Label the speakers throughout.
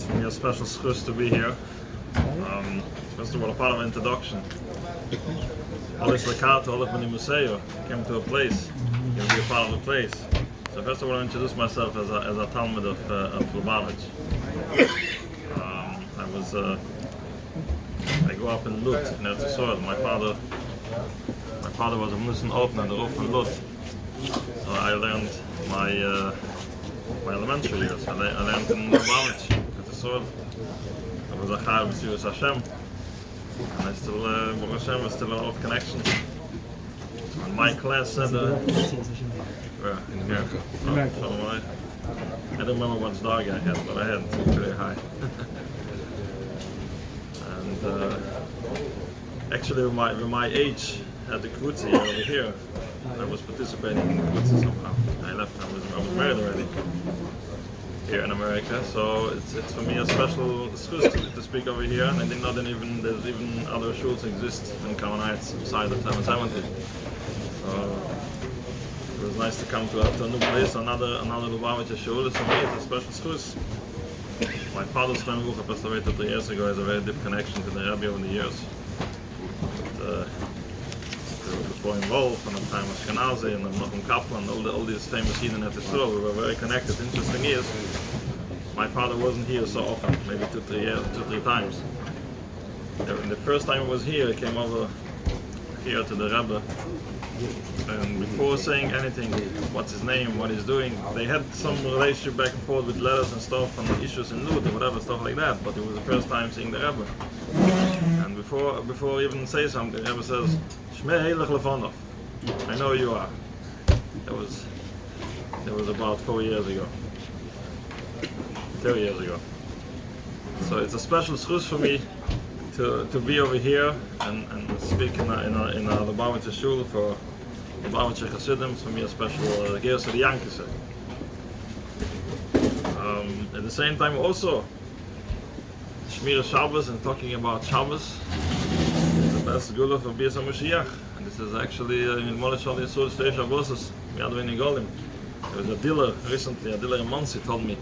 Speaker 1: It's for me a special schus to be here. First of all, a part of an introduction. Alles Lakato, Olaf B'nai Museo came to a place, going to be a part of a place. So first of all, I introduce myself as a Talmud of Lubavitch. I grew up in Lut, in Eretz Yisrael. My father was a Muslim opener, the roof in Lut. So I learned my elementary years. I learned in Lubavitch, Eretz Yisrael. I was a Chai B'Sirus Hashem. And I still, Baruch Hashem, still a lot of connections. And my class said, where? In America. Oh, I don't remember what dog I had, but I had pretty high. And actually, with my age, at the Krutzi over here, I was participating in the Krutzi somehow. I left. I was married already here in America, so it's for me a special excuse to speak over here. And I didn't know that there's even other shuls exist in Crown Heights beside the 770. So it was nice to come to a new place, another Lubavitcher shul. So for me, it's a special excuse. My father's friend who passed away 3 years ago has a very deep connection to the Rebbe over the years. They were before involved from the time of Ashkenazi and Nachum Kaplan, all these famous Yidden at the store. We were very connected. Interesting is, my father wasn't here so often, maybe 2-3 times. And the first time he was here, he came over here to the Rebbe. And before saying anything, what's his name, what he's doing, they had some relationship back and forth with letters and stuff and issues in Lut or whatever, stuff like that, but it was the first time seeing the Rebbe. And before even say something, the Rebbe says, Shmei Heilach Lefonov, I know you are. That was about 4 years ago. 3 years ago. So it's a special schus for me to be over here and speak in a Lubavitcher shul for Lubavitcher Hasidim. For me a special Gersa the Yankese. At the same time also Shmir Shabbos and talking about Shabbos is the best gula for Bias HaMashiach. And this is actually in Moleshal Yisrael Shtei Shabbos Yadvei Nigolim. There was a dealer recently, a dealer in Muncie told me.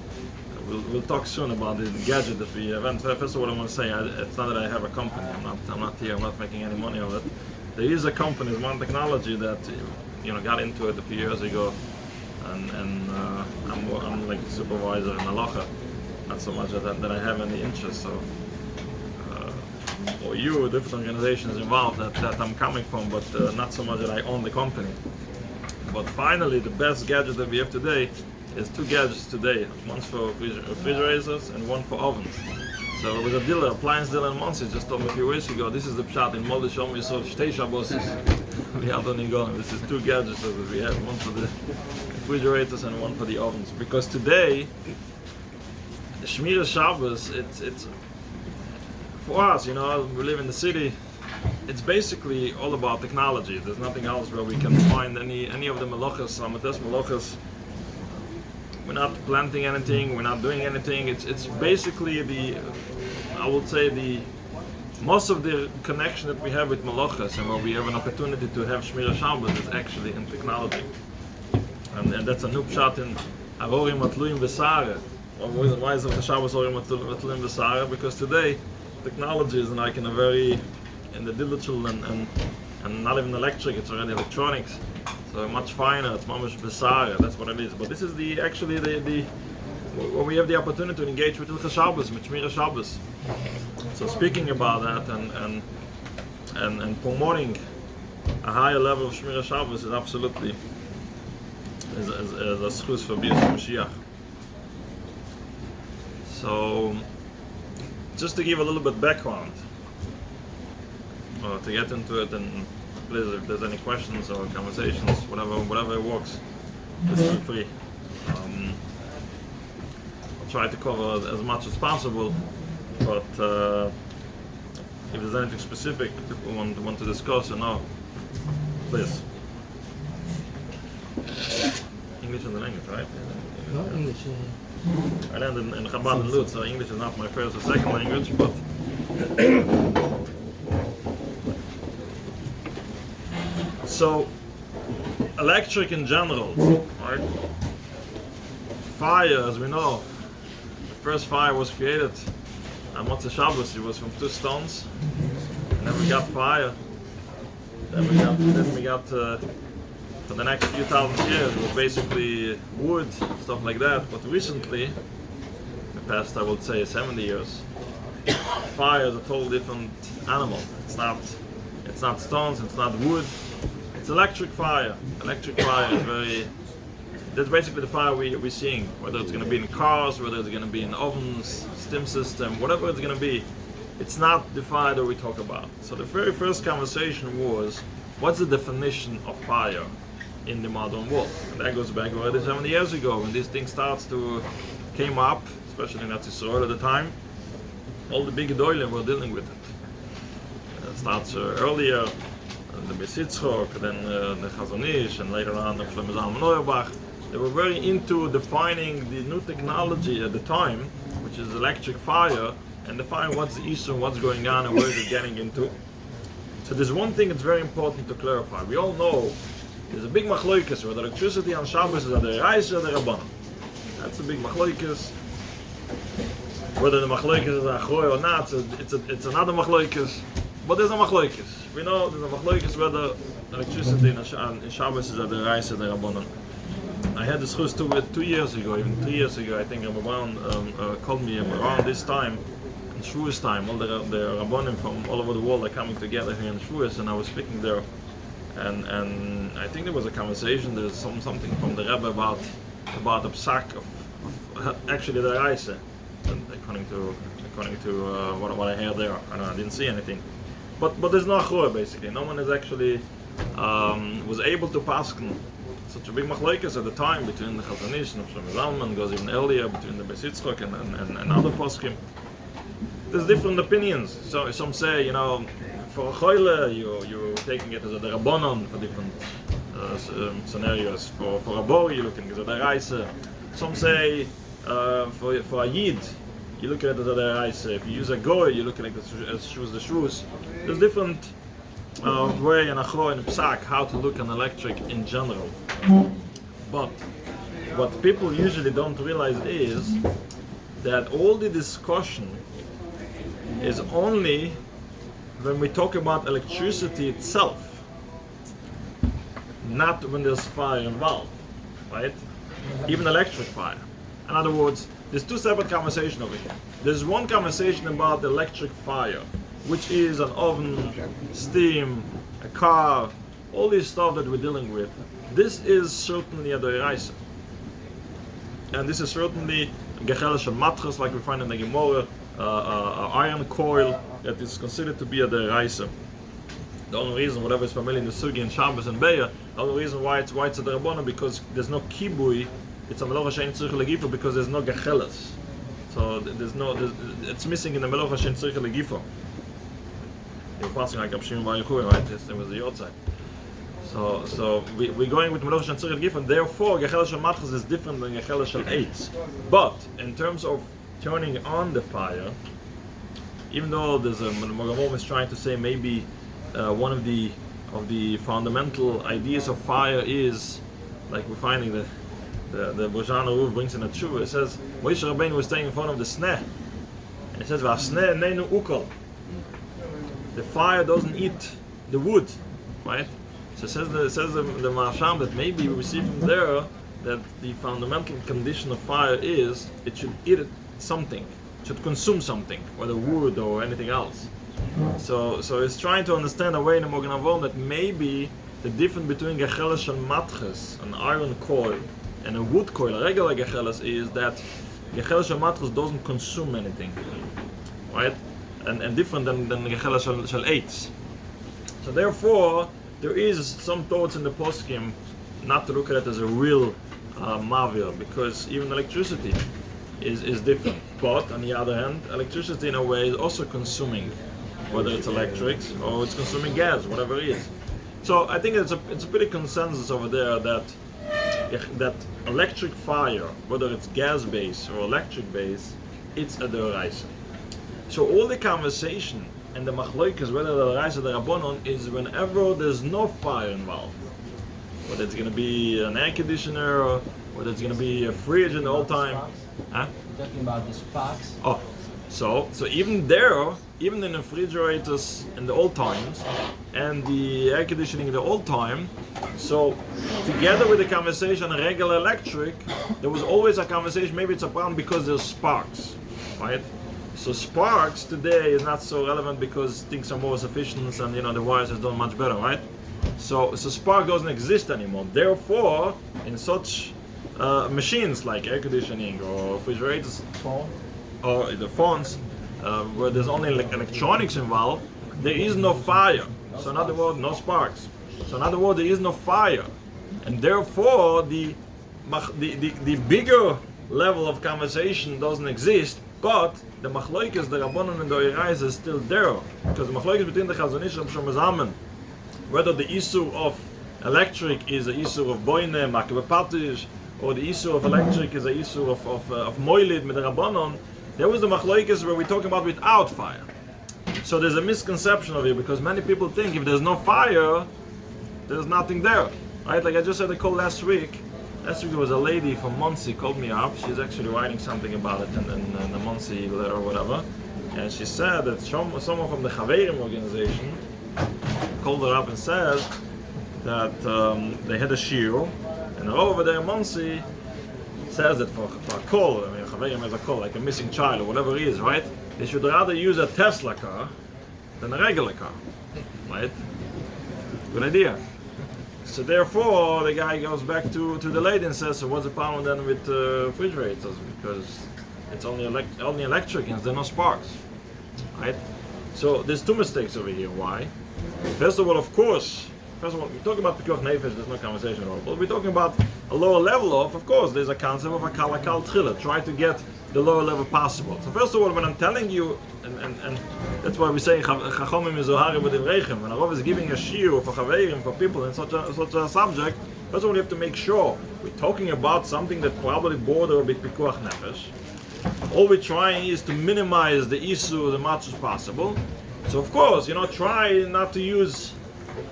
Speaker 1: We'll talk soon about the gadget that we have. First of all, I want to say it's not that I have a company. I'm not here. I'm not making any money of it. There is a company, one technology that got into it a few years ago, and I'm like the supervisor in melacha. Not so much that I have any interest. So, or you, different organizations involved that I'm coming from, but not so much that I own the company. But finally, the best gadget that we have today. There's 2 gadgets today, one's for refrigerators and one for ovens. So there was a dealer, appliance dealer in Muncie, just told me a few weeks ago, this is the pshat in Molde Shom Yisrael Shtei Shabbos. We have done Nigolim. This is 2 gadgets that we have, one for the refrigerators and one for the ovens. Because today, the Shmir Shabbos, it's for us, we live in the city. It's basically all about technology. There's nothing else where we can find any of the melachas, amates melachas. We're not planting anything, we're not doing anything. It's basically most of the connection that we have with melachas and where we have an opportunity to have Shmir Shabbos is actually in technology. And that's a new pshat in Arorim Atluim V'Sare. Why is it Shabbos Arorim Atluim V'Sare? Because today technology is like in the digital and not even electric, it's already electronics. So much finer, it's mamish besar, that's what it is. But this is where we have the opportunity to engage with Hilchas Shabbos, with Shmir Shabbos. So speaking about that and promoting a higher level of Shmir Shabbos is absolutely is a schus for Bias HaMashiach. So just to give a little bit background, to get into it, and please, if there's any questions or conversations, whatever works, just feel free. I'll try to cover as much as possible, but if there's anything specific people want to discuss or know, please. English and language, right?
Speaker 2: No, English.
Speaker 1: I learned in Chabad and Lut, so English is not my first or second language, but so electric in general, right? Fire, as we know, first fire was created on Motzei Shabbos. It was from 2 stones, and then we got fire. Then we got for the next few thousand years, it was basically wood, stuff like that. But recently, the past, I would say 70 years, fire is a totally different animal. It's not stones, it's not wood, it's electric fire. Electric fire is that's basically the fire we're seeing, whether it's going to be in cars, whether it's going to be in ovens, steam system, whatever it's going to be. It's not the fire that we talk about. So the very first conversation was, what's the definition of fire in the modern world? And that goes back already 70 years ago when this thing came up, especially in Israel at the time. All the big Gedolim were dealing with it. It starts earlier, the Misconceptions, then the Chazon Ish, and later on the Anash.org. They were very into defining the new technology at the time, which is electric fire, and define what's the issue, what's going on, and where it's getting into. So there's one thing that's very important to clarify. We all know there's a big machloikas where the electricity on Shabbos is at the Reis or the Rabbanon. That's a big machloikas. Whether the machloikas is a choy or not, it's another machloikas. But there's a machloikas. We know there's a machloikas whether electricity in Shabbos is at the Reis or the Rabbanon. I had this chus 2 years ago, even 3 years ago. I think Rabban called me around this time, in Shavuos time. All the Rabbanim from all over the world are coming together here in Shavuos, and I was speaking there. And I think there was a conversation. There's something from the Rebbe about the psak of actually the Reise, according to what I heard there. I didn't see anything, but there's no achor basically. No one is actually was able to pasken such a big machlokes at the time between the Chazon Ish and Shlomo Zalman, goes even earlier between the Beis Yitzchak and other poskim. There's different opinions. So some say, for a choile, you're taking it as a Rabbanon for different scenarios. For a bor, you're looking at it as a Reise. Some say for a Yid, you look at it as a Reise. If you use a Goy, you look at it as shoes the shoes. There's different way and achor and psak how to look on electric in general. But what people usually don't realize is that all the discussion is only when we talk about electricity itself, not when there's fire involved, right? Even electric fire. In other words, there's 2 separate conversations over here. There's one conversation about electric fire, which is an oven, steam, a car, all this stuff that we're dealing with. This is certainly a doiraisa. And this is certainly gechela shel matchas, like we find in the Gemara, iron coil that is considered to be a doiraisa. The only reason, whatever is familiar in the Sugi and Shabbos and Beya, the only reason why it's a derabbanan because there's no kibui, it's a melacha shein tzrich legifa because there's no gechelas. So it's missing in the melacha shein tzrich legifa. You're passing like Abshim Vayichu, right? This was the outside. So we're going with Melacha and Tzirich Gif, and therefore Gechel Shel Matchas is different than Gechel Shel Eitz. But in terms of turning on the fire, even though there's a Mogamom is trying to say maybe one of the fundamental ideas of fire is, like we're finding the Bojana Ruv brings in a tshuva. It says Moshe Rabbeinu was staying in front of the sneh, and it says V'asneh neinu ukol. The fire doesn't eat the wood, right? So it says the Masham that maybe we see from there that the fundamental condition of fire is it should eat something, it should consume something, whether wood or anything else. So it's trying to understand a way in the Mogen Avon that maybe the difference between gecheles and matches, an iron coil, and a wood coil, a regular gecheles, is that gecheles and matches doesn't consume anything, right? And different than gecheles shel eitz. So therefore, there is some thoughts in the poskim not to look at it as a real mavir, because even electricity is different. But on the other hand, electricity in a way is also consuming, whether it's electric or it's consuming gas, whatever it is. So I think it's a pretty consensus over there that electric fire, whether it's gas based or electric based, it's a deoraisa. So all the conversation and the machloikas, whether the Reis or the Rabbanon, is whenever there's no fire involved. Whether it's going to be an air conditioner whether it's going to be a fridge in the old time. Huh?
Speaker 2: You're talking about the sparks.
Speaker 1: Oh, so even there, even in the refrigerators in the old times and the air conditioning in the old time, so together with the conversation on regular electric, there was always a conversation, maybe it's a problem because there's sparks, right? So sparks today is not so relevant because things are more sufficient and the wires have done much better, right? So spark doesn't exist anymore. Therefore, in such machines like air conditioning or refrigerators, or the phones, where there's only electronics involved, there is no fire. So in other words, no sparks. So in other words, there is no fire, and therefore the bigger level of conversation doesn't exist. But the machloikes, the Rabbanon and the Oirais is still there, because the machloikes between the Chazon Ish and Shom, whether the issue of electric is a issue of boine, makbe patish, or the issue of electric is a issue of moilid with the Rabbanon, there was the machloikes where we're talking about without fire. So there's a misconception of it, because many people think if there's no fire, there's nothing there. Right? Like I just had a call last week. Last week there was a lady from Muncie called me up. She's actually writing something about it in the Muncie letter or whatever. And she said that someone from the Chaverim organization called her up and said that they had a shiur, and over there in Muncie says that for a call, I mean, Chaverim has a call, like a missing child or whatever it is, right? They should rather use a Tesla car than a regular car, right? Good idea. So therefore, the guy goes back to the lady and says, so what's the problem then with refrigerators? Because it's only electric and there's no sparks, right? So there's two mistakes over here. Why? First of all, we're talking about Pikuach Nefesh, there's no conversation at all. But we're talking about a lower level of course, there's a concept of a kalakal tchila. Try to get the lower level possible. So first of all, when I'm telling you, and that's why we say Chachomim Mizohari B'Divrei Reichem, when Rav is giving a shiur for Chaverim, for people in such a subject, first of all, you have to make sure we're talking about something that probably border a bit Pikuach Nefesh. All we're trying is to minimize the issue as much as possible. So of course, try not to use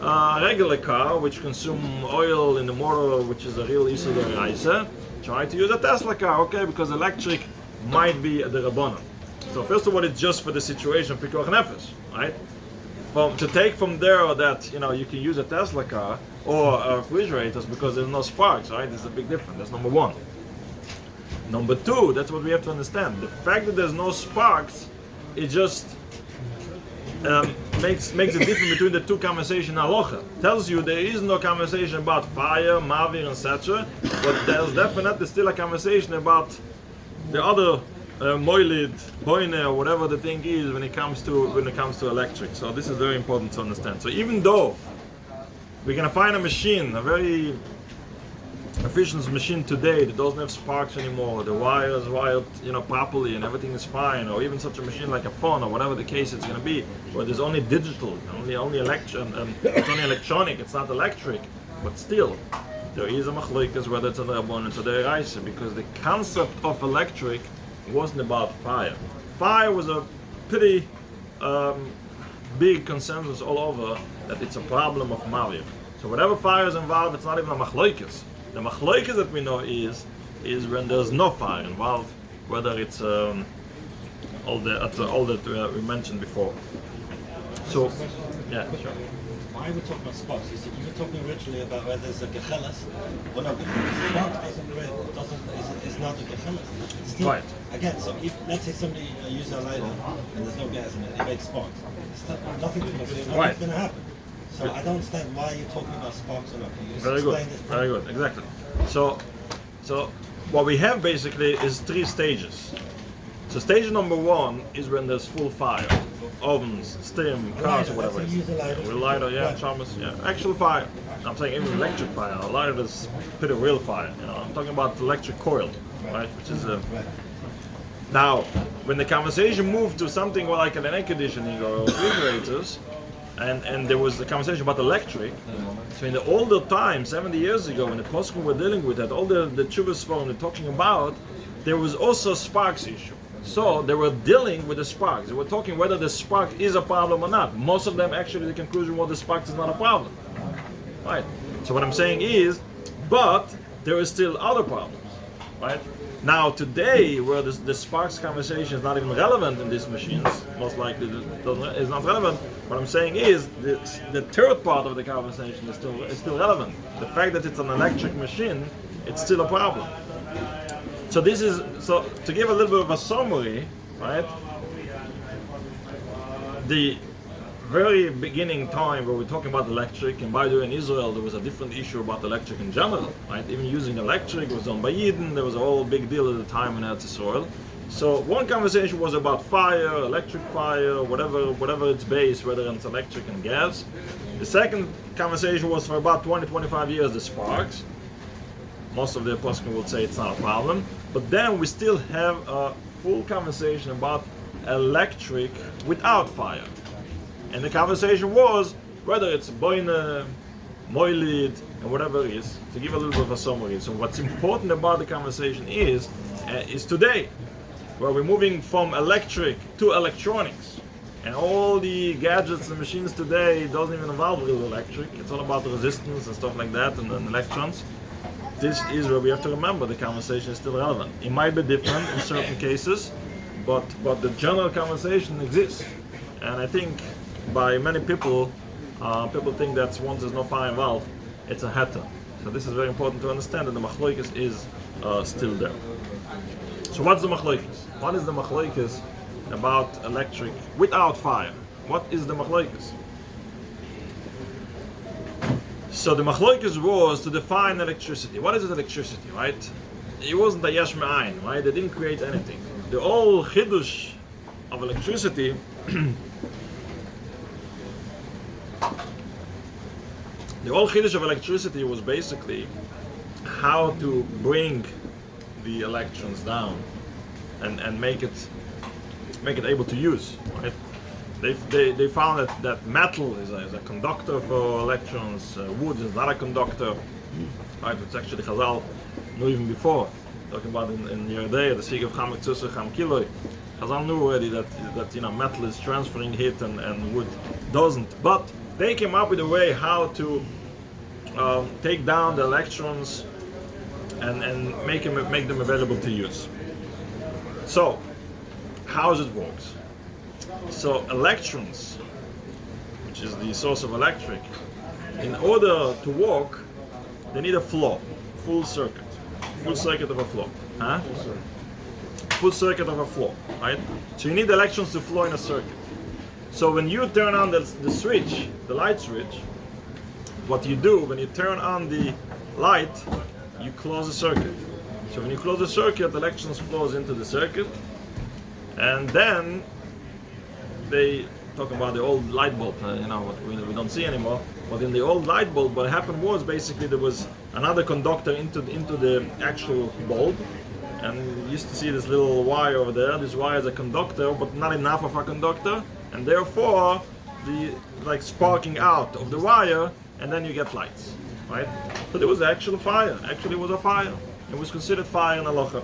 Speaker 1: a regular car which consume oil in the motor, which is a real issue deraisa. Try to use a Tesla car, okay, because electric might be the Rabbanon. So first of all, it's just for the situation of Pikuach Nefesh, right? To take from there that you can use a Tesla car or refrigerators because there's no sparks, right? There's a big difference. That's number one. Number two, that's what we have to understand. The fact that there's no sparks, it just makes a difference between the two conversation halacha. Tells you there is no conversation about fire, mavir, etc. But there's definitely still a conversation about the other moilid, boine, or whatever the thing is when it comes to electric. So this is very important to understand. So even though we're gonna find a machine, a very efficient machine today that doesn't have sparks anymore, the wire is wired properly and everything is fine, or even such a machine like a phone or whatever the case it's going to be, where there's only digital, only it's only electronic, it's not electric, but still there is a machloikas whether it's a Rabbanon or the Eraisa, because the concept of electric wasn't about fire. Fire was a pretty big consensus all over that it's a problem of mavir. So whatever fire is involved, it's not even a machloikas. The machloikas that we know is when there's no fire involved, whether it's all that we mentioned before. So, yeah, sure.
Speaker 3: Why are we talking about sparks? You were talking originally about whether there's a gechelas. Well, no, sparks is not a gechelas. Still,
Speaker 1: right.
Speaker 3: Again, so if, let's say somebody uses a lighter and there's no gas in it, it makes sparks. Nothing's going to happen. So I don't understand why you're talking about sparks or not. Can you just explain this?
Speaker 1: Very good, exactly. So what we have basically is three stages. So stage number one is when there's full fire. Ovens, steam, cars, or whatever it is. With lighter, Shabbos, actual fire. I'm saying even electric fire. A lighter is pretty real fire. I'm talking about electric coil, right? Which is now, when the conversation moved to something like an air conditioning or refrigerators, and there was a conversation about electric. So in the older time, 70 years ago, when the Poskim were dealing with that, all the Chuvas Forum they're talking about, there was also sparks issue. So they were dealing with the sparks. They were talking whether the spark is a problem or not. Most of them actually the conclusion was the sparks is not a problem. Right. So what I'm saying is, but there is still other problems, right? Now today, where the sparks conversation is not even relevant in these machines, most likely is not relevant. What I'm saying is the third part of the conversation is still relevant. The fact that it's an electric machine, it's still a problem. So to give a little bit of a summary, right? The very beginning time where we're talking about electric, and by the way, in Israel there was a different issue about electric in general, right? Even using electric was done by Yidden. There was a whole big deal at the time in Eretz Yisrael. So one conversation was about fire, electric fire, whatever its base, whether it's electric and gas. The second conversation was for about 20-25 years the sparks. Most of the poskim would say it's not a problem, but then we still have a full conversation about electric without fire. And the conversation was whether it's boine, moilid, and whatever it is, to give a little bit of a summary. So what's important about the conversation is today, where we're moving from electric to electronics. And all the gadgets and machines today doesn't even involve real electric. It's all about the resistance and stuff like that, and then electrons. This is where we have to remember the conversation is still relevant. It might be different in certain cases, but the general conversation exists. And I think by many people, people think that once there's no fire involved, it's a heter. So this is very important to understand that the machloikis is still there. So what's the machloikis? What is the machloikis about electric without fire? What is the machloikis? So the machloikis was to define electricity. What is electricity, right? It wasn't a yesh me'ayin, right? They didn't create anything. The whole chidush of electricity the whole chiddush of electricity was basically how to bring the electrons down and make it able to use. Right? They found that metal is a conductor for electrons. Wood is not a conductor. Right? It's actually Chazal knew even before. Talking about in Yerdei, the sig of Chamek Tzusah Cham Kiloi. Chazal knew already that metal is transferring heat and wood doesn't. But they came up with a way how to take down the electrons and make them available to use. So, how does it work? So electrons, which is the source of electric, in order to work, they need a flow, full circuit of a flow. Huh? Full circuit of a flow, right? So you need the electrons to flow in a circuit. So when you turn on the switch, the light switch, what you do when you turn on the light, you close the circuit. So when you close the circuit, the electrons flows into the circuit, and then they talk about the old light bulb, what we don't see anymore. But in the old light bulb, what happened was basically there was another conductor into the actual bulb, and you used to see this little wire over there. This wire is a conductor, but not enough of a conductor, and therefore the sparking out of the wire, and then you get lights, right? So there was actual fire. Actually, it was a fire. It was considered fire in melacha.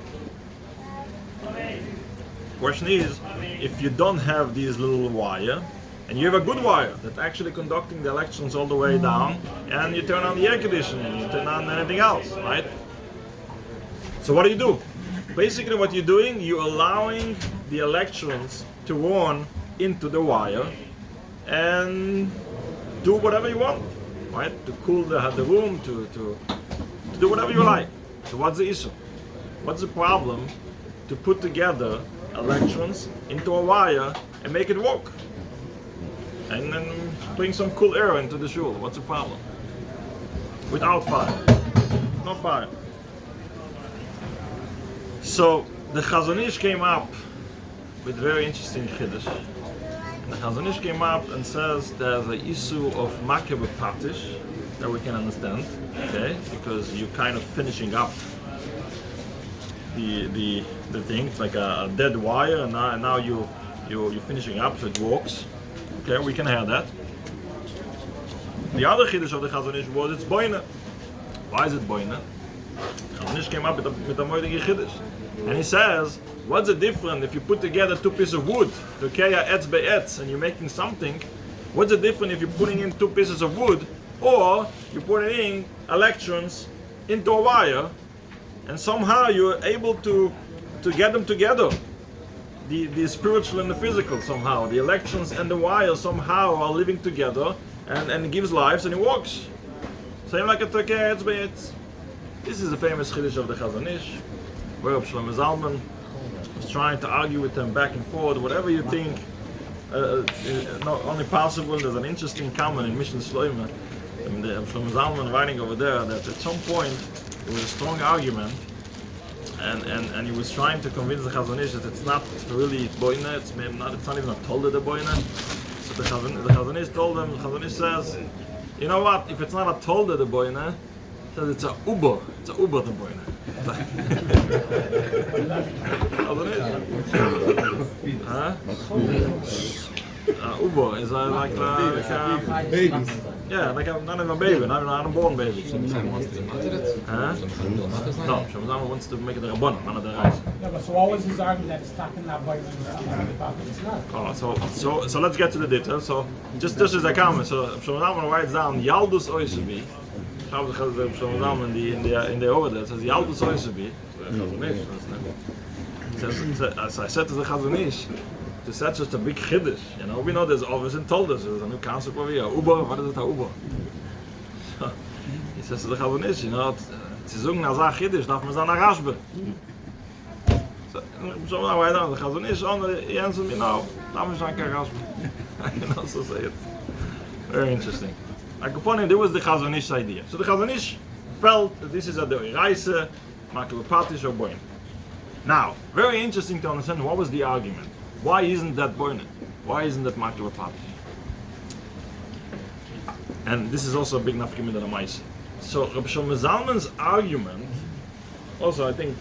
Speaker 1: Question is, if you don't have these little wire, and you have a good wire that's actually conducting the electrons all the way down, and you turn on the air conditioning, you turn on anything else, right? So what do? Basically what you're doing, you're allowing the electrons to run into the wire and do whatever you want, right? To cool the room, to do whatever you like. So what's the issue? What's the problem to put together electrons into a wire and make it work? And then bring some cool air into the shul. What's the problem? Without fire. No fire. So the Chazon Ish came up with very interesting chiddush. And the Chazon Ish came up and says there's a issue of makeh b'patish that we can understand, okay? Because you're kind of finishing up the thing. It's like a dead wire, and now you're finishing up, so it works. Okay, we can have that. The other chiddush of the Chazon Ish was it's boine. Why is it boine? Chazon Ish came up with a moedige chiddush, and he says, what's the difference if you put together two pieces of wood, to kaya etz be'etz, and you're making something? What's the difference if you're putting in two pieces of wood, or you're putting in electrons into a wire, and somehow you're able to get them together. The spiritual and the physical somehow. The electrons and the wire somehow are living together, and it gives lives and it works. Same like a Tokei Etzbei. This is the famous Chiddush of the Chazon Ish, where Shlomo Zalman was trying to argue with them back and forth. Whatever you think not only possible, there's an interesting comment in Mission Shlomo, and Shlomo Zalman writing over there that at some point there was a strong argument, and he was trying to convince the Chazon Ish that it's not really boina, it's not even a tolda de boina. So the Chazon Ish told him, the Chazon Ish says, you know what, if it's not a tolda de boina, says it's a uber de boina. Huh? Uber is like
Speaker 4: babies.
Speaker 1: Yeah, like not even a baby, not an unborn baby. Huh? No, Shlomo wants to make it a rabbanon, none of the guys.
Speaker 5: No, but so what was his argument that it's talking that boy? It's not.
Speaker 1: Oh, so let's get to the details. So just as a comment, so Shlomo writes down Yaldus Oisebi. Shlomo Zalman in the order says Yaldus Oisebi. As I said to the Chazon Ish, to set just a big chiddush, you know, we know there's always in told us there's a new concept over here. Uber, what is it? Uber. He says to the Chazon Ish, you know, to sagen as a chiddush, darf man sagen a rashbe. So now I don't. The Chazon Ish he answered me, no, darf man sagen a rashbe. I can also say it. Very interesting. Like upon him, there was the Chazon Ish idea. So the Chazon Ish felt that this is a reise, makropatish or boin. Now, very interesting to understand what was the argument. Why isn't that boinet? Why isn't that makro patish? And this is also a big nafkimid of the mice. So Rabbi Shlomo Zalman's argument, also I think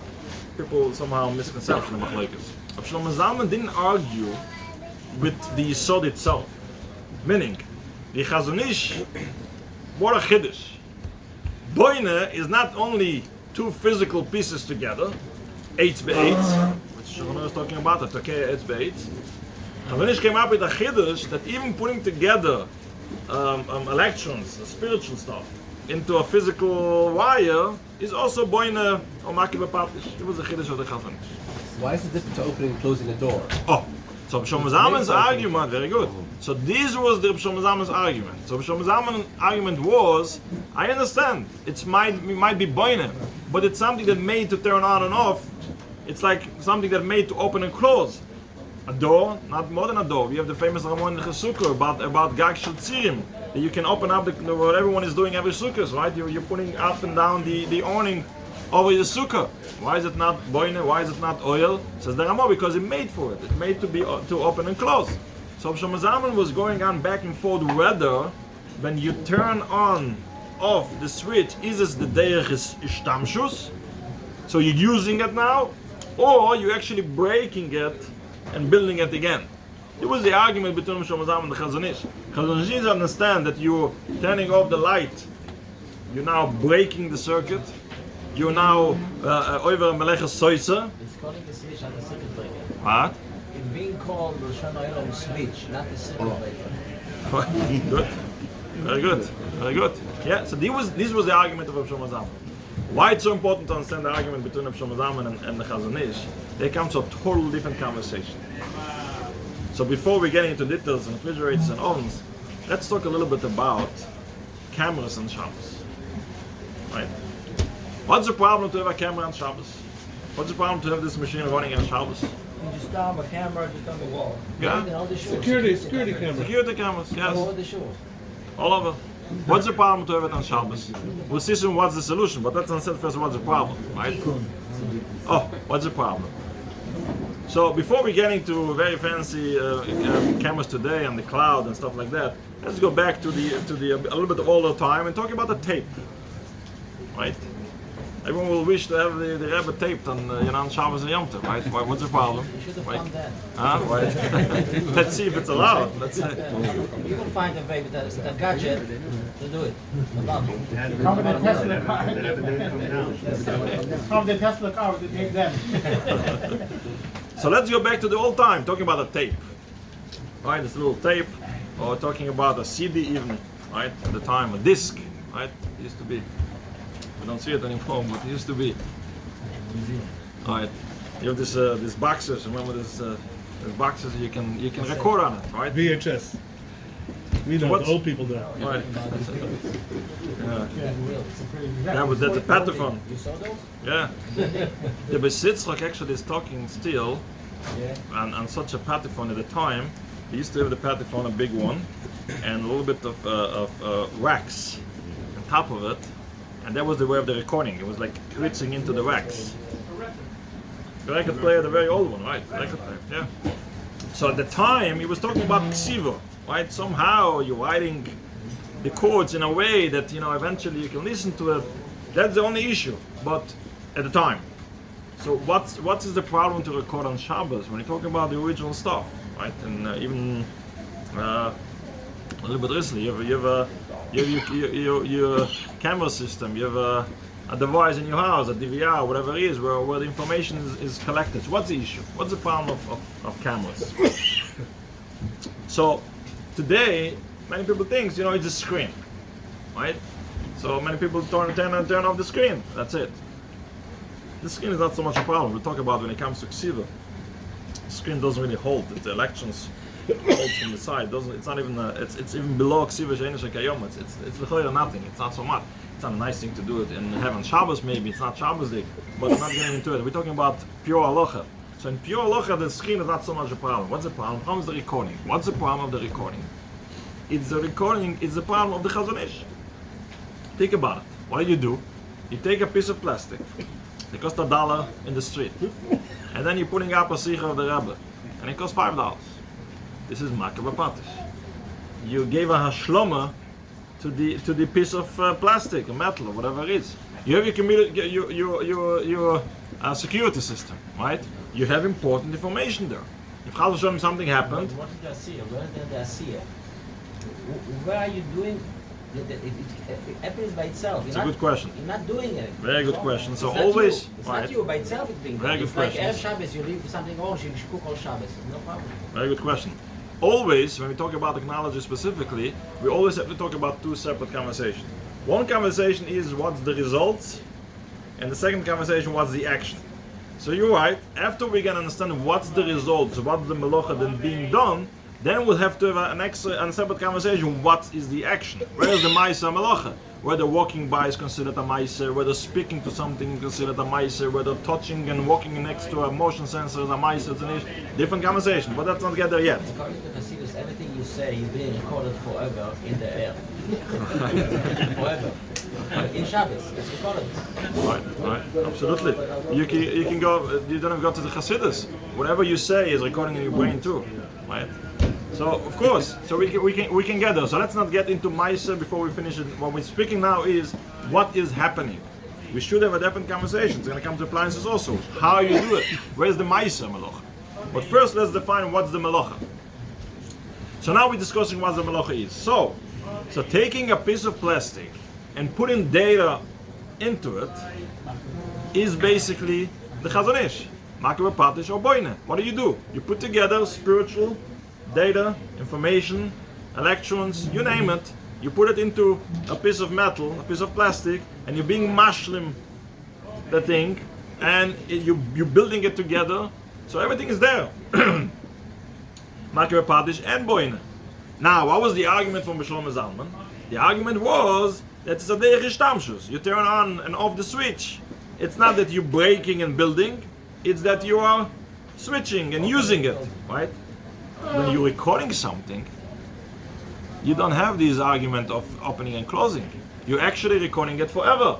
Speaker 1: people somehow misconception about machlokes. Rabbi Shlomo Zalman didn't argue with the yisod itself. Meaning, the Chazon Ish, what a chiddush. Boine is not only two physical pieces together, 8 by 8, which Shlomo was talking about, the Tokei 8 by 8. Chazon Ish came up with a chiddush that even putting together electrons, spiritual stuff, into a physical wire is also boine or makiv patish. It was a chiddush of the Chazon Ish.
Speaker 4: Why is it different to opening and closing a door?
Speaker 1: Oh, so Shlomo Zalman's argument, very good. So this was the Shlomo Zalman's argument. So Shlomo Zalman's argument was, I understand, it might be boine, but it's something that made to turn on and off. It's like something that made to open and close. A door, not more than a door. We have the famous Ramon Chesukah about Gag Shel Tzirim, that you can open up what everyone is doing every sukkah, right? You're putting up and down the awning over the sukkah. Why is it not boine? Why is it not oil? Says the Ramon, because it made for it. It made to open and close. So Shlomo Zalman was going on back and forth whether when you turn on off the switch, is this the derech ishtamshus? So you're using it now, or you're actually breaking it and building it again. It was the argument between Shlomo Zalman and the Chazon Ish. Chazon Ish understand that you're turning off the light, you're now breaking the circuit, you're now over melacha soisa.
Speaker 2: It's calling the switch on the circuit breaker.
Speaker 1: What?
Speaker 2: It's being called the Shana switch, not the circuit breaker.
Speaker 1: Good. Very good. Very good. Yeah, so this was the argument of Shlomo Zalman. Why it's so important to understand the argument between Shlomo Zalman and the Chazon Ish, they come to a totally different conversation. So before we get into details and refrigerators and ovens, let's talk a little bit about cameras and Shabbos. Right? What's the problem to have a camera on Shabbos? What's the problem to have this machine running on Shabbos?
Speaker 2: You just down a camera just on the wall.
Speaker 1: Yeah?
Speaker 2: All the shores.
Speaker 4: Security camera.
Speaker 1: Security cameras,
Speaker 2: All over
Speaker 1: yes.
Speaker 2: the shores.
Speaker 1: All over. What's the problem to have it on Shabbos? We'll see soon what's the solution, but let's understand first what's the problem, right? Oh, what's the problem? So before we get into very fancy cameras today and the cloud and stuff like that, let's go back to the a little bit older time and talk about the tape, right? Everyone will wish to have the Rebbe taped on on Shabbos and Yom Tov, right? What's the problem?
Speaker 2: You should have
Speaker 1: Right?
Speaker 2: found that.
Speaker 1: Huh? Right. Let's see if it's allowed. Let's see.
Speaker 2: You will find a way with the gadget to do it.
Speaker 5: Come with the Tesla car. Come with the Tesla car to take them.
Speaker 1: So let's go back to the old time, talking about a tape. Right, this little tape, or talking about a CD even, right? At the time, a disc, right? It used to be. We don't see it anymore, but it used to be. All right. You have these boxes. Remember this boxes you can record on it, right?
Speaker 6: VHS. We know
Speaker 1: What's-
Speaker 6: the old people do.
Speaker 1: Right. Yeah, but that's a Pataphone.
Speaker 2: You saw those?
Speaker 1: Yeah. The Besitzrak actually is talking still
Speaker 2: Yeah.
Speaker 1: on such a Pataphone at the time. He used to have the Pataphone, a big one, and a little bit of wax on top of it, and that was the way of the recording. It was like reaching into the wax. The record player, the very old one, right? The record player, yeah. So at the time, he was talking about ksiva, right? Somehow you're writing the chords in a way that eventually you can listen to it. That's the only issue. But at the time, so what is the problem to record on Shabbos when you're talking about the original stuff, right? And even a little bit recently, you have your camera system, you have a device in your house, a DVR, whatever it is, where the information is collected. So what's the issue? What's the problem of cameras? So today, many people think, it's a screen, right? So many people turn off the screen. That's it. The screen is not so much a problem. We talk about when it comes to ksiva. The screen doesn't really hold. The electrons hold from the side. It's not even. It's even below ksiva she'ein shekayom. It's l'chayra nothing. It's not so much. It's not a nice thing to do it in heaven. Shabbos maybe. It's not Shabbos day, but I'm not getting into it. We're talking about pure halacha. So in pure halacha, the screen is not so much a problem. What's the problem? The problem is the recording. What's the problem of the recording? It's the recording. It's the problem of the Chazon Ish. Think about it. What do? You take a piece of plastic. It costs $1 in the street, and then you're putting up a sikha of the Rebbe, and it costs $5. This is makar b'patish. You gave a hashloma to the piece of plastic, a metal, or whatever it is. You have your security system, right? You have important information there. If Chas v'sholom something happened,
Speaker 2: What is the asiyah? Where is the asiyah? Where are you doing? It happens by itself.
Speaker 1: it's a good question.
Speaker 2: You're not doing it.
Speaker 1: Very good question. So
Speaker 2: It's not
Speaker 1: always,
Speaker 2: you. It's
Speaker 1: right?
Speaker 2: not you by itself. It's being
Speaker 1: Very
Speaker 2: done.
Speaker 1: good
Speaker 2: It's like
Speaker 1: question.
Speaker 2: Erev Shabbos, you leave something on, you cook all Shabbos. No problem.
Speaker 1: Very good question. Always, when we talk about technology specifically, we always have to talk about two separate conversations. One conversation is what's the results, and the second conversation, what's the action. So you're right, after we can understand what's the results, what's the melacha then being done, then we'll have to have a separate conversation, what is the action? Where is the ma'aser melacha? Whether walking by is considered a ma'aser, whether speaking to something is considered a ma'aser, whether touching and walking next to a motion sensor is a ma'aser, it's an ish. Different conversation, but let's not get there yet.
Speaker 2: According to Hasidus, everything you say is being recorded forever in the air. Forever. In Shabbos, it's recorded.
Speaker 1: Right, absolutely. You can go. You don't have to go to the Hasidus. Whatever you say is recording in your brain too, right? So of course, so we can get there. So let's not get into Meiser before we finish it. What we're speaking now is what is happening. We should have a different conversation. It's going to come to appliances also. How you do it? Where's the Meiser melacha? But first, let's define what's the melacha. So now we're discussing what the melacha is. So taking a piece of plastic and putting data into it is basically the Chazon Ish, makar b'patish or boine. What do? You put together spiritual data, information, electrons, you name it. You put it into a piece of metal, a piece of plastic, and you're being mashlim the thing, and you're building it together. So everything is there. Makar b'patish and boine. Now, what was the argument from B'Shlomo Zalman? The argument was that it's a derech ishtamshus. You turn on and off the switch. It's not that you're breaking and building, it's that you are switching and using it, right? When you're recording something, you don't have this argument of opening and closing. You're actually recording it forever.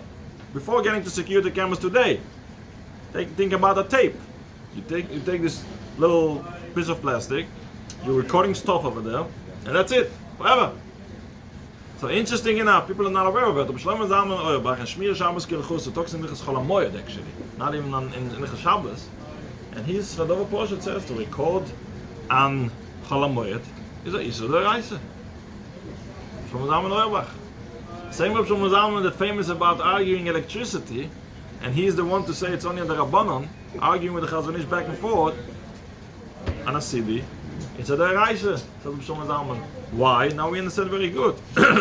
Speaker 1: Before getting to security cameras today, think about a tape. You take this little piece of plastic, you're recording stuff over there, and that's it, forever. So interesting enough, people are not aware of it. B'Shlomo Zalman Auerbach and Shmir Shabbos Kilchus, talks in Nichas Chol HaMoed actually, not even in Nichas Shabbos. And his Radova Porsche says to record on Chol HaMoed is a Isur D'Oraisa. B'Shlomo Zalman Auerbach. Same with B'Shlomo Zalman that's famous about arguing electricity, and he's the one to say it's only the Rabbanon, arguing with the Chazon Ish back and forth on a CD. It's a deraisa. Why? Now we understand very good.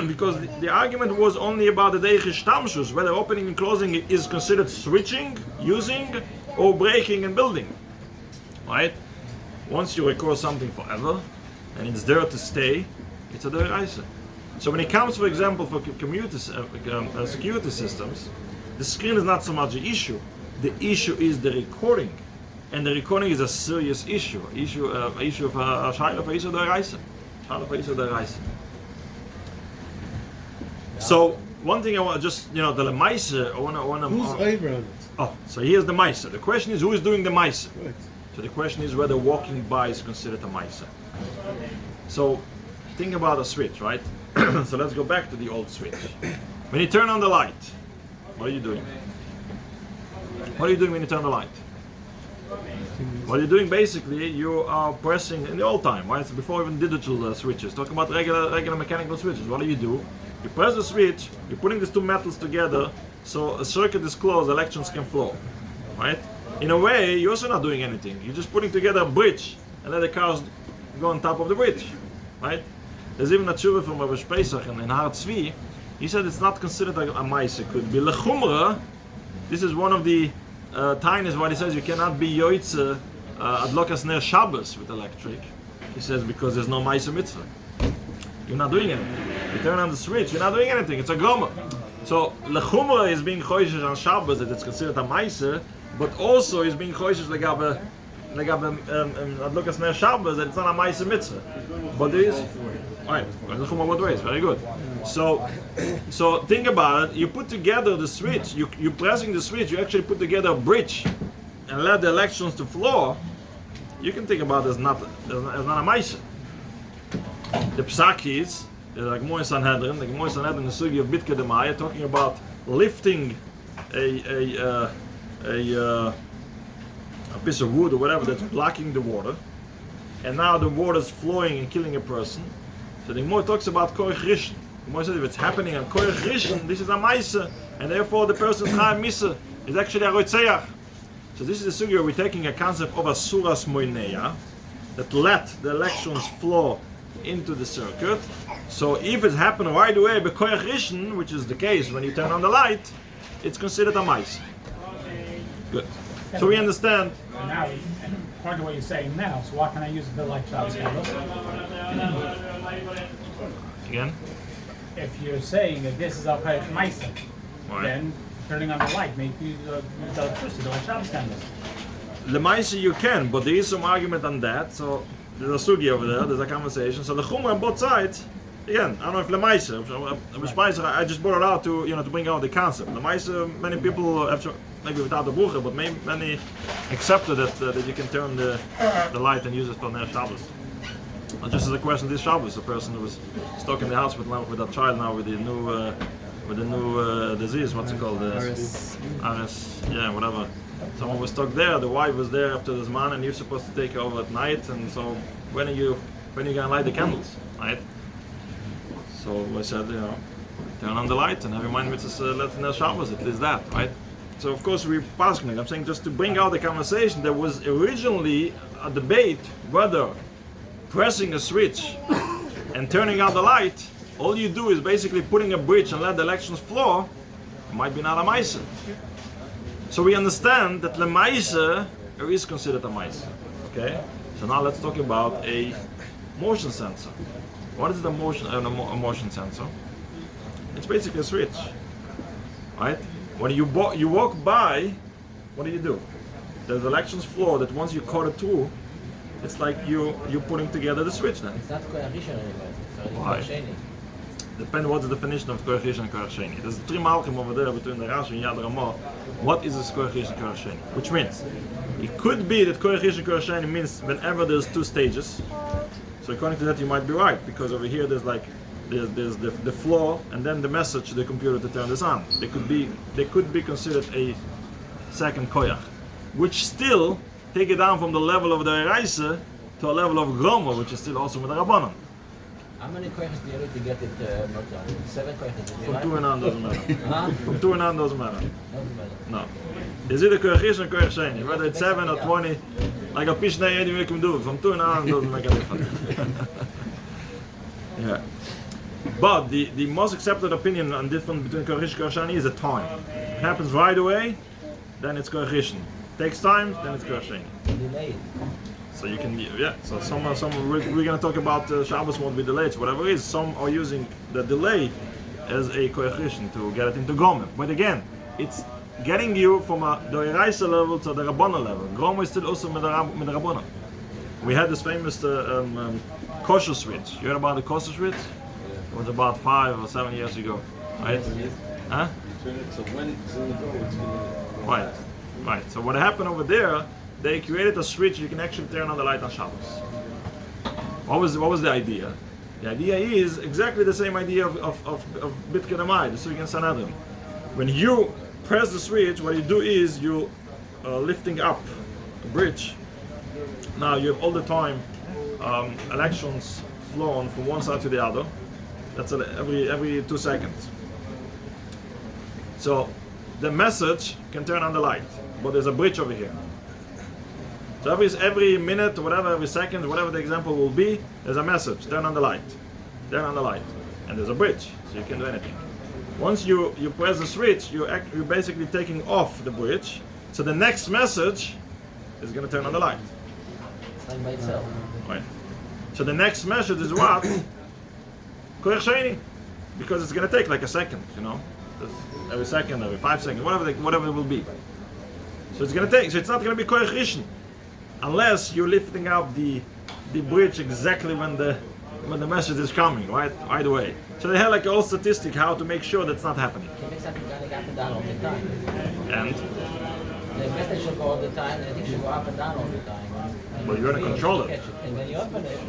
Speaker 1: Because the argument was only about the deichish tamshus, whether opening and closing is considered switching, using, or breaking and building. Right? Once you record something forever, and it's there to stay, it's a deraisa. So when it comes, for example, for security systems, the screen is not so much the issue. The issue is the recording. And the recording is a serious issue. Issue of a shayla for Isha D'Oraisa. So one thing I want to just, the lemaisa, I want to.
Speaker 6: Who's over on it?
Speaker 1: Oh, so here's the maisa. The question is, who is doing the maisa?
Speaker 6: Right.
Speaker 1: So the question is whether walking by is considered a maisa. So think about a switch, right? So let's go back to the old switch. When you turn on the light, what are you doing? What are you doing when you turn the light? What you're doing basically, you are pressing in the old time, right? So before even digital switches, talking about regular mechanical switches. What do? You press the switch, you're putting these two metals together, so a circuit is closed, electrons can flow, right? In a way, you're also not doing anything. You're just putting together a bridge and let the cars go on top of the bridge, right? There's even a tshuva from Rabbi Pesach in Har Tzvi. He said it's not considered a ma'ase. It could be lechumra. This is one of the tainas why he says you cannot be yoitze adlokas ner Shabbos with electric. He says because there's no ma'ase mitzvah. You're not doing anything. You turn on the switch, you're not doing anything. It's a goma. So lechumra is being choishes on Shabbos that it's considered a ma'ase, but also is being choishes legabe adlokas ner Shabbos that it's not a ma'ase mitzvah. But there is. Alright, both ways, very good. So think about it. You put together the switch. You're pressing the switch. You actually put together a bridge and let the electrons to flow. You can think about it as not a ma'ase. The psak is like Gemara Sanhedrin. The Gemara Sanhedrin, the sugi of Bitke Demaya, talking about lifting a piece of wood or whatever that's blocking the water, and now the water is flowing and killing a person. So the Gemara talks about koich rishon. The Gemara says if it's happening on koich rishon, this is a ma'ase, and therefore the person's chayim misa is actually a roitzeach. So this is the sugya we're taking a concept of a suras moineya that let the electrons flow into the circuit. So if it's happening right away by koich rishon, which is the case when you turn on the light, it's considered a ma'ase. Good. So we understand.
Speaker 5: Now, according to what you're saying now, so why can I use a bill like Shabbos candles?
Speaker 1: Again?
Speaker 5: If you're saying that this is a Chayav Maisa, then turning on the light makes you use electricity like Shabbos candles.
Speaker 1: The Maisa you can, but there is some argument on that. So there's a sugi over there, there's a conversation. So the Chumra on both sides, again, I don't know if Lemaisa, I just brought it out to to bring out the concept. Lemaisa, many people have maybe without the bucher, but many accepted that you can turn the light and use it for Ner Shabbos. Just as a question, this Shabbos, a person who was stuck in the hospital now with a child now with the new disease, what's it called? RS, yeah, whatever. Someone was stuck there. The wife was there after this man, and he was supposed to take her over at night. And so, when are you gonna light the candles, right? So I said, turn on the light and have your mind with us. Let Ner Shabbos. It is that, right? So of course we're passing. I'm saying just to bring out the conversation. There was originally a debate whether pressing a switch and turning on the light, all you do is basically putting a bridge and let the electrons flow. It might be not a ma'ase. So we understand that the ma'ase is considered a ma'ase. Okay. So now let's talk about a motion sensor. What is the motion sensor? It's basically a switch, right? When you walk by, what do? There's electrons flow that once you cut it through, it's like you're putting together the switch then.
Speaker 2: It's not koach rishon anymore. It's
Speaker 1: Why?
Speaker 2: koach sheni.
Speaker 1: Depends what's the definition of koach rishon and koach sheni. There's three malachim over there between the Rashi and Yad Ramah. What is this koach rishon and koach sheni? Which means it could be that koach rishon and koach sheni means whenever there's two stages. So according to that, you might be right, because over here there's the flow and then the message to the computer to turn this on. They could be considered a second koyach, which still take it down from the level of the Eraisa to a level of Groma, which is still also with the Rabbanon.
Speaker 2: How many koachas do you need to get it not done? 7 koachas.
Speaker 1: From 2 and on doesn't matter.
Speaker 2: Huh?
Speaker 1: From 2 and on doesn't matter.
Speaker 2: Doesn't matter.
Speaker 1: No. It's either koach rishon or koach sheni, whether it's 7 or 20. Like a Pishna Yedim you can do. From 2 and on doesn't make any difference. Yeah. But the most accepted opinion on difference between Koresh and Korshani is a time. It happens right away, then it's Koresh. Takes time, then it's Korshani.
Speaker 2: Delayed.
Speaker 1: So you can, yeah. So some we're going to talk about Shabbos won't be delayed. So whatever it is, some are using the delay as a coefficient to get it into Gomer. But again, it's getting you from a Doiraisa level to the Rabbana level. Gomer is still also with the Rabbana. We had this famous kosher switch. You heard about the kosher switch? It was about 5 or 7 years ago, right? Huh?
Speaker 4: So when it's in the door, it's going
Speaker 1: Right, right. So what happened over there? They created a switch you can actually turn on the light on Shabbos. What was the idea? The idea is exactly the same idea of Bit Kedamai, the Sugi and Sanhedrin. When you press the switch, what you do is you lifting up a bridge. Now you have all the time electrons flowing from one side to the other. That's every 2 seconds. So the message can turn on the light, but there's a bridge over here. So every minute, whatever, every second, whatever the example will be, there's a message. Turn on the light. Turn on the light. And there's a bridge, so you can do anything. Once you press the switch, you're basically taking off the bridge. So the next message is going to turn on the light.
Speaker 2: It's like by itself.
Speaker 1: Right. So the next message is what? Koyach Sheni. Because it's going to take like a second, you know. Every second, every 5 seconds, whatever it will be. So it's going to take. So it's not going to be Koyach Rishon. Unless you're lifting up the bridge exactly when the message is coming, right away. So they have like a whole statistic how to make sure that's not happening.
Speaker 2: Can make something going up and down all the time.
Speaker 1: And
Speaker 2: The message should go all the time, and it should go up and down all the time.
Speaker 1: Well, you're gonna control it.
Speaker 2: And when you open it,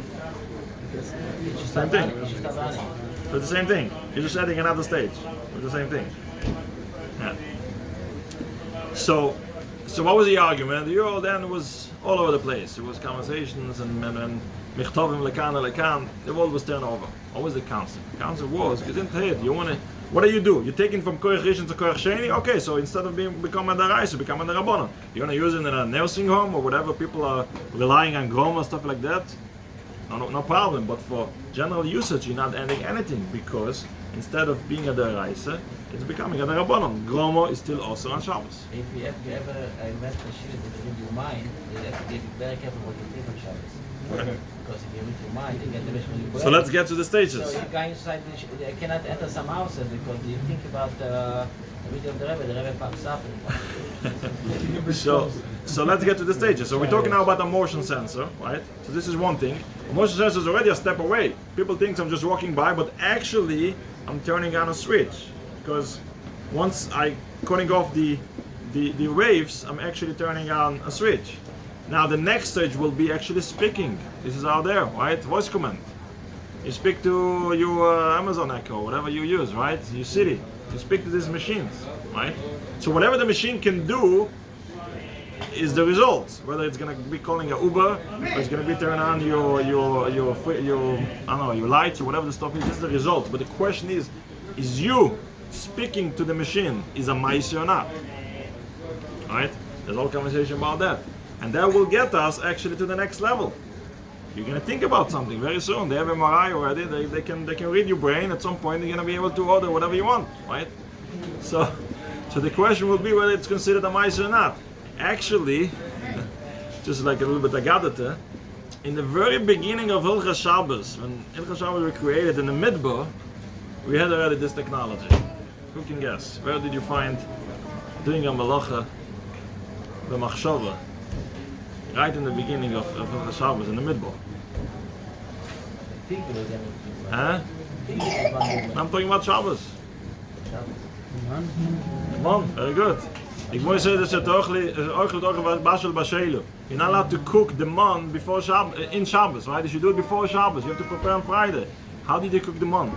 Speaker 2: it should
Speaker 1: Same
Speaker 2: start
Speaker 1: thing.
Speaker 2: running. It should start running.
Speaker 1: so it's the same thing. You're just adding another stage with the same thing. Yeah. So what was the argument? The Euro then was all over the place. It was conversations and Michtovim lekan. The world was turned over. What was the concept? The concept was, what do? You're taking from Koyach Rishon to Koyach Sheni? Okay, so instead of becoming a Daraisa, become a Rabbanon. You want to use it in a nursing home or whatever, people are relying on Groma, stuff like that? No problem. But for general usage, you're not adding anything because instead of being a Daraisa, it's becoming a Rabbanon. Groma is still also on Shabbos.
Speaker 2: If you ever invent a shit that you read your mind, you have to be very careful what you think on Shabbos. Because if you read your mind, you get the vision you
Speaker 1: So let's get to the stages.
Speaker 2: So you're going inside, you cannot enter some houses because you think about the video of the Rebbe pops up.
Speaker 1: So let's get to the stages. So we're talking now about a motion sensor, right? So this is one thing. A motion sensor is already a step away. People think I'm just walking by, but actually I'm turning on a switch. Because once I cutting off the waves, I'm actually turning on a switch. Now the next stage will be actually speaking. This is out there, right? Voice command. You speak to your Amazon Echo, whatever you use, right? Your Siri. You speak to these machines, right? So whatever the machine can do is the result. Whether it's going to be calling a Uber, or it's going to be turning on your I don't know, your lights or whatever the stuff is. This is the result. But the question is you speaking to the machine is a maisi or not? Right? There's all conversation about that. And that will get us actually to the next level. You're going to think about something very soon. They have MRI already. They can read your brain. At some point, they're going to be able to order whatever you want, right? So the question will be whether it's considered a mice or not. Actually, just like a little bit agadata, in the very beginning of Hilchas Shabbos, when Hilchas Shabbos were created in the Midbar, we had already this technology. Who can guess? Where did you find doing a melacha, the machshava? Right in the beginning of the Shabbos, in the Midbar. Huh? I'm talking about Shabbos. Come on, very good. Ik moet zeggen dat het ook bashel bashelu. You're not allowed to cook the man before Shabbos, in Shabbos, right? If you do it before Shabbos, you have to prepare on Friday. How did they cook the man?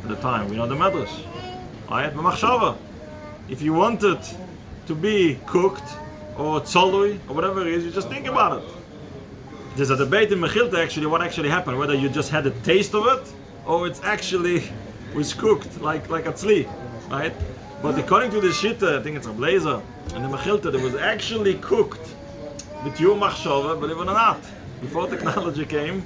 Speaker 1: At the time, we know the medrash, right? Machshava. If you want it to be cooked, or tzolui, or whatever it is, you just think about it. There's a debate in Mechilta actually what actually happened, whether you just had a taste of it, or it's actually was cooked like a tzli, right? But according to the Shitta, I think it's a blazer, and the Mechilta, it was actually cooked with your machshava, believe it or not. Before technology came,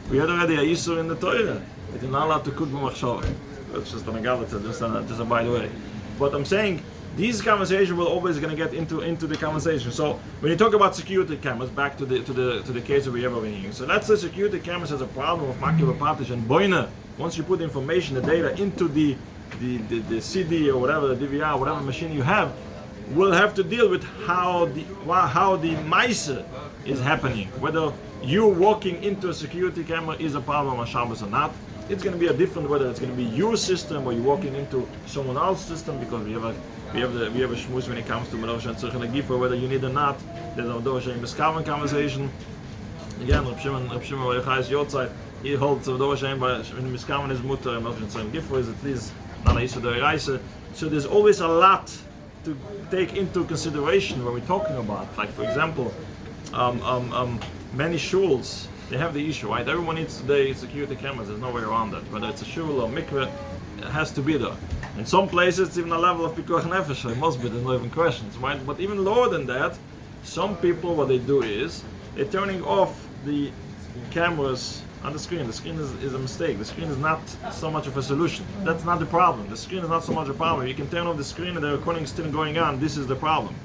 Speaker 1: we had already a Isur in the Torah. You're not allowed to cook with machshava. That's just an agalata, just a by the way. But I'm saying, these conversations will always going to get into the conversation. So when you talk about security cameras, back to the case that we have over here. So let's say security cameras has a problem of makiva patish and boina. Once you put the information, the data into the CD or whatever, the DVR, whatever machine you have, we'll have to deal with how the ma'aser is happening. Whether you walking into a security camera is a problem on Shabbos or not. It's going to be a different, whether it's going to be your system or you're walking into someone else's system, because we have a shmuz when it comes to melacha and tzurch and gifa, whether you need or not. There's a Misconceptions conversation. Again, Reb Shimon Yochai's Yotzai, he holds the Misconceptions is mutter and melacha and gifa is at least not a issue the reise. So there's always a lot to take into consideration when we're talking about. Like for example, many shuls, they have the issue, right? Everyone needs today security cameras. There's no way around that. Whether it's a shul or mikveh, it has to be there. In some places, it's even a level of pikuach nefesh. So it must be. There's no even questions, right? But even lower than that, some people, what they do is they're turning off the cameras on the screen. The screen is a mistake. The screen is not so much of a solution. That's not the problem. The screen is not so much a problem. You can turn off the screen and the recording is still going on. This is the problem.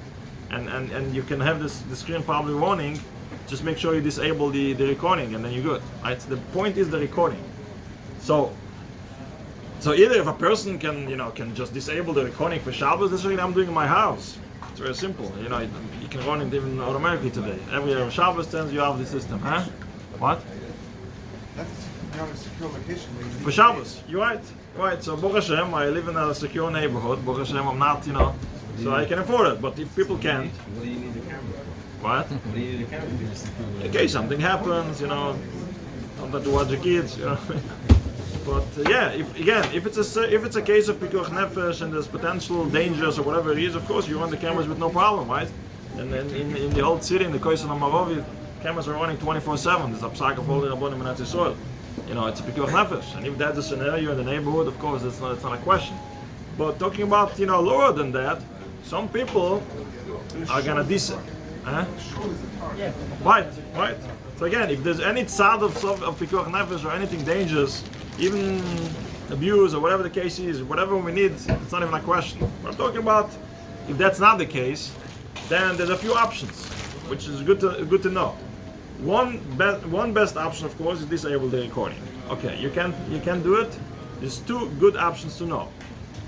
Speaker 1: And you can have the screen probably running. Just make sure you disable the recording and then you're good. Right? The point is the recording. So either if a person can just disable the recording for Shabbos, that's what I'm doing in my house. It's very simple. You can run it even automatically today. Every Shabbos turns you off the system, huh? What?
Speaker 6: That's a secure location.
Speaker 1: For Shabbos, you're right. Right. So Baruch Hashem, I live in a secure neighborhood. Baruch Hashem, I'm not, so I can afford it. But if people can't,
Speaker 4: What do you need a camera for?
Speaker 1: what?
Speaker 4: What do you need a camera for?
Speaker 1: In case something happens, don't have to watch the kids, But if it's a case of pikuach nefesh and there's potential dangers or whatever it is, of course you run the cameras with no problem, right? And then in the old city, in the Koisel Amarovi, cameras are running 24/7. There's a psak of holding abonim in Eretz Yisrael. It's a pikuach nefesh, and if that's a scenario in the neighborhood, of course it's not a question. But talking about lower than that, some people are gonna decent. Huh?
Speaker 5: Yeah.
Speaker 1: Right. So again, if there's any tzad of pikuach nefesh or anything dangerous, even abuse or whatever the case is, whatever we need, it's not even a question. What I'm talking about, if that's not the case, then there's a few options, which is good to know. One best option, of course, is disable the recording. Okay, you can do it. There's two good options to know.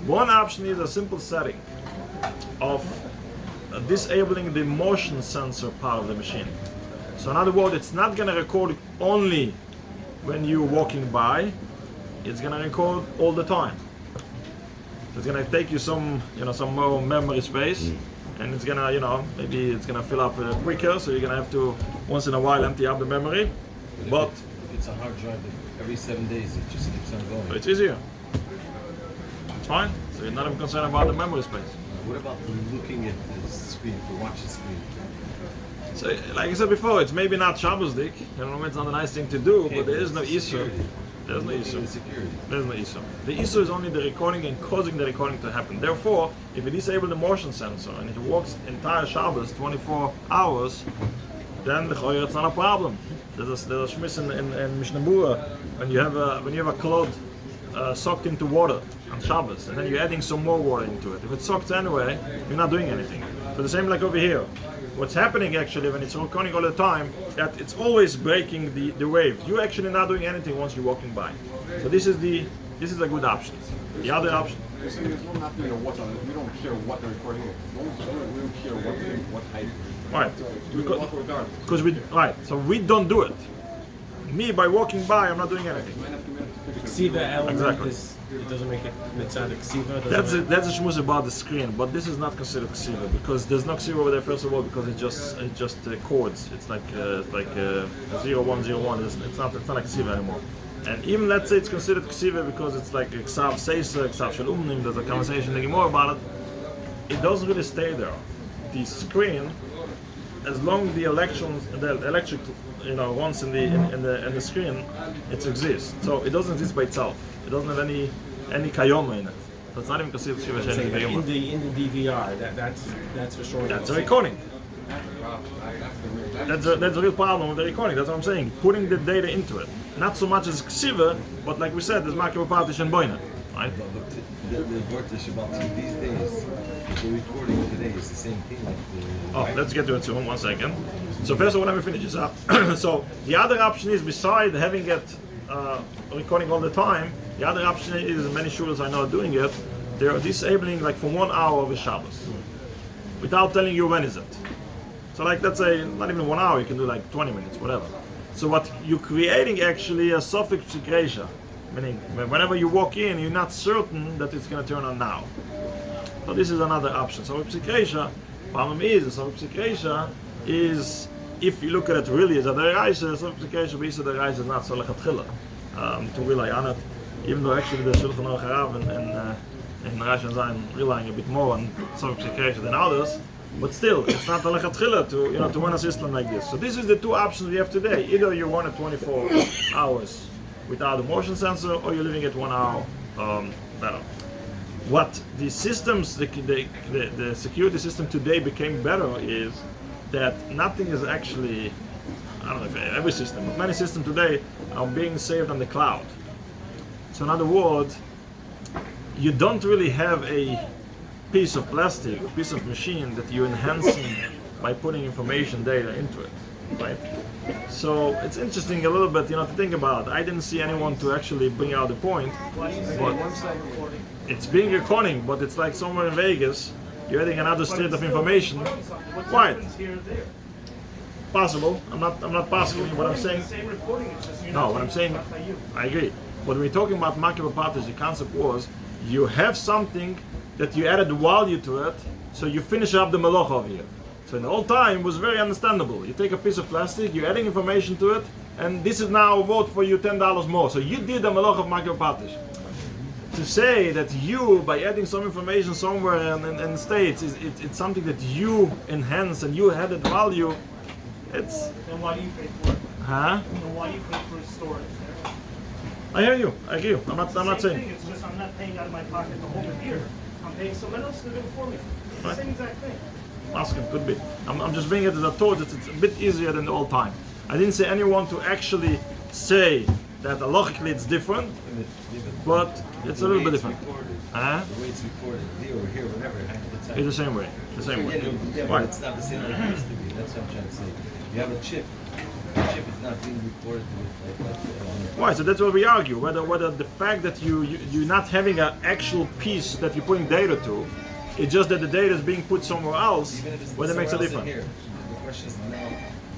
Speaker 1: One option is a simple setting of disabling the motion sensor part of the machine. So in other words, it's not going to record only when you're walking by. It's going to record all the time. It's going to take you some more memory space, and it's going to, maybe it's going to fill up quicker. So you're going to have to once in a while empty up the memory. But
Speaker 4: if it's a hard drive, every 7 days it just keeps on going.
Speaker 1: So it's easier. It's fine. So you're not even concerned about the memory space.
Speaker 4: What about looking at the screen, to watch the screen?
Speaker 1: So, like I said before, it's maybe not Shabbos dik. It's not a nice thing to do, but there is no issue. There's no issue. There's no issue. The issue is only the recording and causing the recording to happen. Therefore, if you disable the motion sensor and it works entire Shabbos, 24 hours, then it's not a problem. There's a shmiss in Mishnah Berurah when you have a cloth soaked into water on Shabbos, and then you're adding some more water into it. If it's soaked anyway, you're not doing anything. But the same like over here. What's happening actually when it's recording all the time, that it's always breaking the waves. You're actually not doing anything once you're walking by. So this is a good option. The other option.
Speaker 7: You're saying there's no nothing to what we don't care what the recording is. We don't care what height.
Speaker 1: Right.
Speaker 7: Because
Speaker 1: so we don't do it. Me, by walking by, I'm not doing anything.
Speaker 8: Ksiva element
Speaker 1: Exactly.
Speaker 8: it doesn't make it mitzvah ksiva.
Speaker 1: That's a shmuz about the screen, but this is not considered ksiva because there's no ksiva over there. First of all, because it's just chords. It's like 0101. It's not like ksiva anymore. And even let's say it's considered ksiva because it's like ksav seisa, ksav shel umnim. There's a conversation thinking more about it. It doesn't really stay there. The screen, as long as the electric runs in the screen, it exists. So it doesn't exist by itself. It doesn't have any kayoma in it. So it's not even considered shiva sheni kayoma.
Speaker 8: In the DVR, that's for sure.
Speaker 1: That's a recording. That's a real problem with the recording. That's what I'm saying. Putting the data into it, not so much as ksiva, but like we said, there's makir patish and boina, right?
Speaker 4: But the word Shabbat these days, the recording today is the same thing. Like
Speaker 1: let's get to it soon. 1 second. So first of all, let me finish this up. So the other option is, beside having it recording all the time, the other option is, many shuls I know are doing it, they're disabling like for 1 hour of a Shabbos, without telling you when is it. So like, let's say, not even 1 hour, you can do like 20 minutes, whatever. So what you're creating actually a suffix psikresha, meaning whenever you walk in, you're not certain that it's going to turn on now. So this is another option. So psikresha, problem is, so psikresha is, if you look at it really as a deraisa, so psikresha is a deraisa is not so lechatchila to rely on it, even though actually the Shulchan Aruch Harav and Rashi and Zayin relying a bit more on some psikresha than others. But still, it's not a lechatchila to run a system like this. So this is the two options we have today. Either you run it 24 hours without a motion sensor, or you're living at 1 hour better. What the systems, the security system today became better is that nothing is actually, I don't know if every system, but many systems today are being saved on the cloud. So in other words, you don't really have a piece of plastic, a piece of machine that you're enhancing by putting information data into it, right? So it's interesting a little bit, to think about. I didn't see anyone to actually bring out the point, but it's being recording, but it's like somewhere in Vegas, you're adding another state of information. Quiet. Possible. I'm not possible. What I'm saying. No, what I'm saying. I agree. But when we're talking about makir patish, the concept was you have something that you added value to it, so you finish up the melacha over here. So in the old time, it was very understandable. You take a piece of plastic, you're adding information to it, and this is now worth for you $10 more. So you did the melacha of makir patish. To say that you, by adding some information somewhere in states, it's something that you enhance and you added value, it's...
Speaker 5: Then why do you pay for it?
Speaker 1: Huh?
Speaker 5: Then why do you pay for storage?
Speaker 1: I hear you. I hear you. I'm not saying.
Speaker 5: It's just I'm not paying out of my pocket to hold it here. I'm paying someone else to do it for me. It's the same exact thing.
Speaker 1: Asking could be. I'm just bringing it as a thought that it's a bit easier than the old time. I didn't say anyone to actually say that logically it's different, but it's a little bit different.
Speaker 4: The way it's recorded, over here, whatever,
Speaker 1: it's the same way. The same way.
Speaker 4: Yeah, but it's not the same way it used to be. That's what I'm trying to say. You have a chip. The chip is not being recorded with
Speaker 1: Why? So that's what we argue. Whether the fact that you're not having an actual piece that you're putting data to, it's just that the data is being put somewhere else, whether it makes a difference.
Speaker 4: Here. The question is now,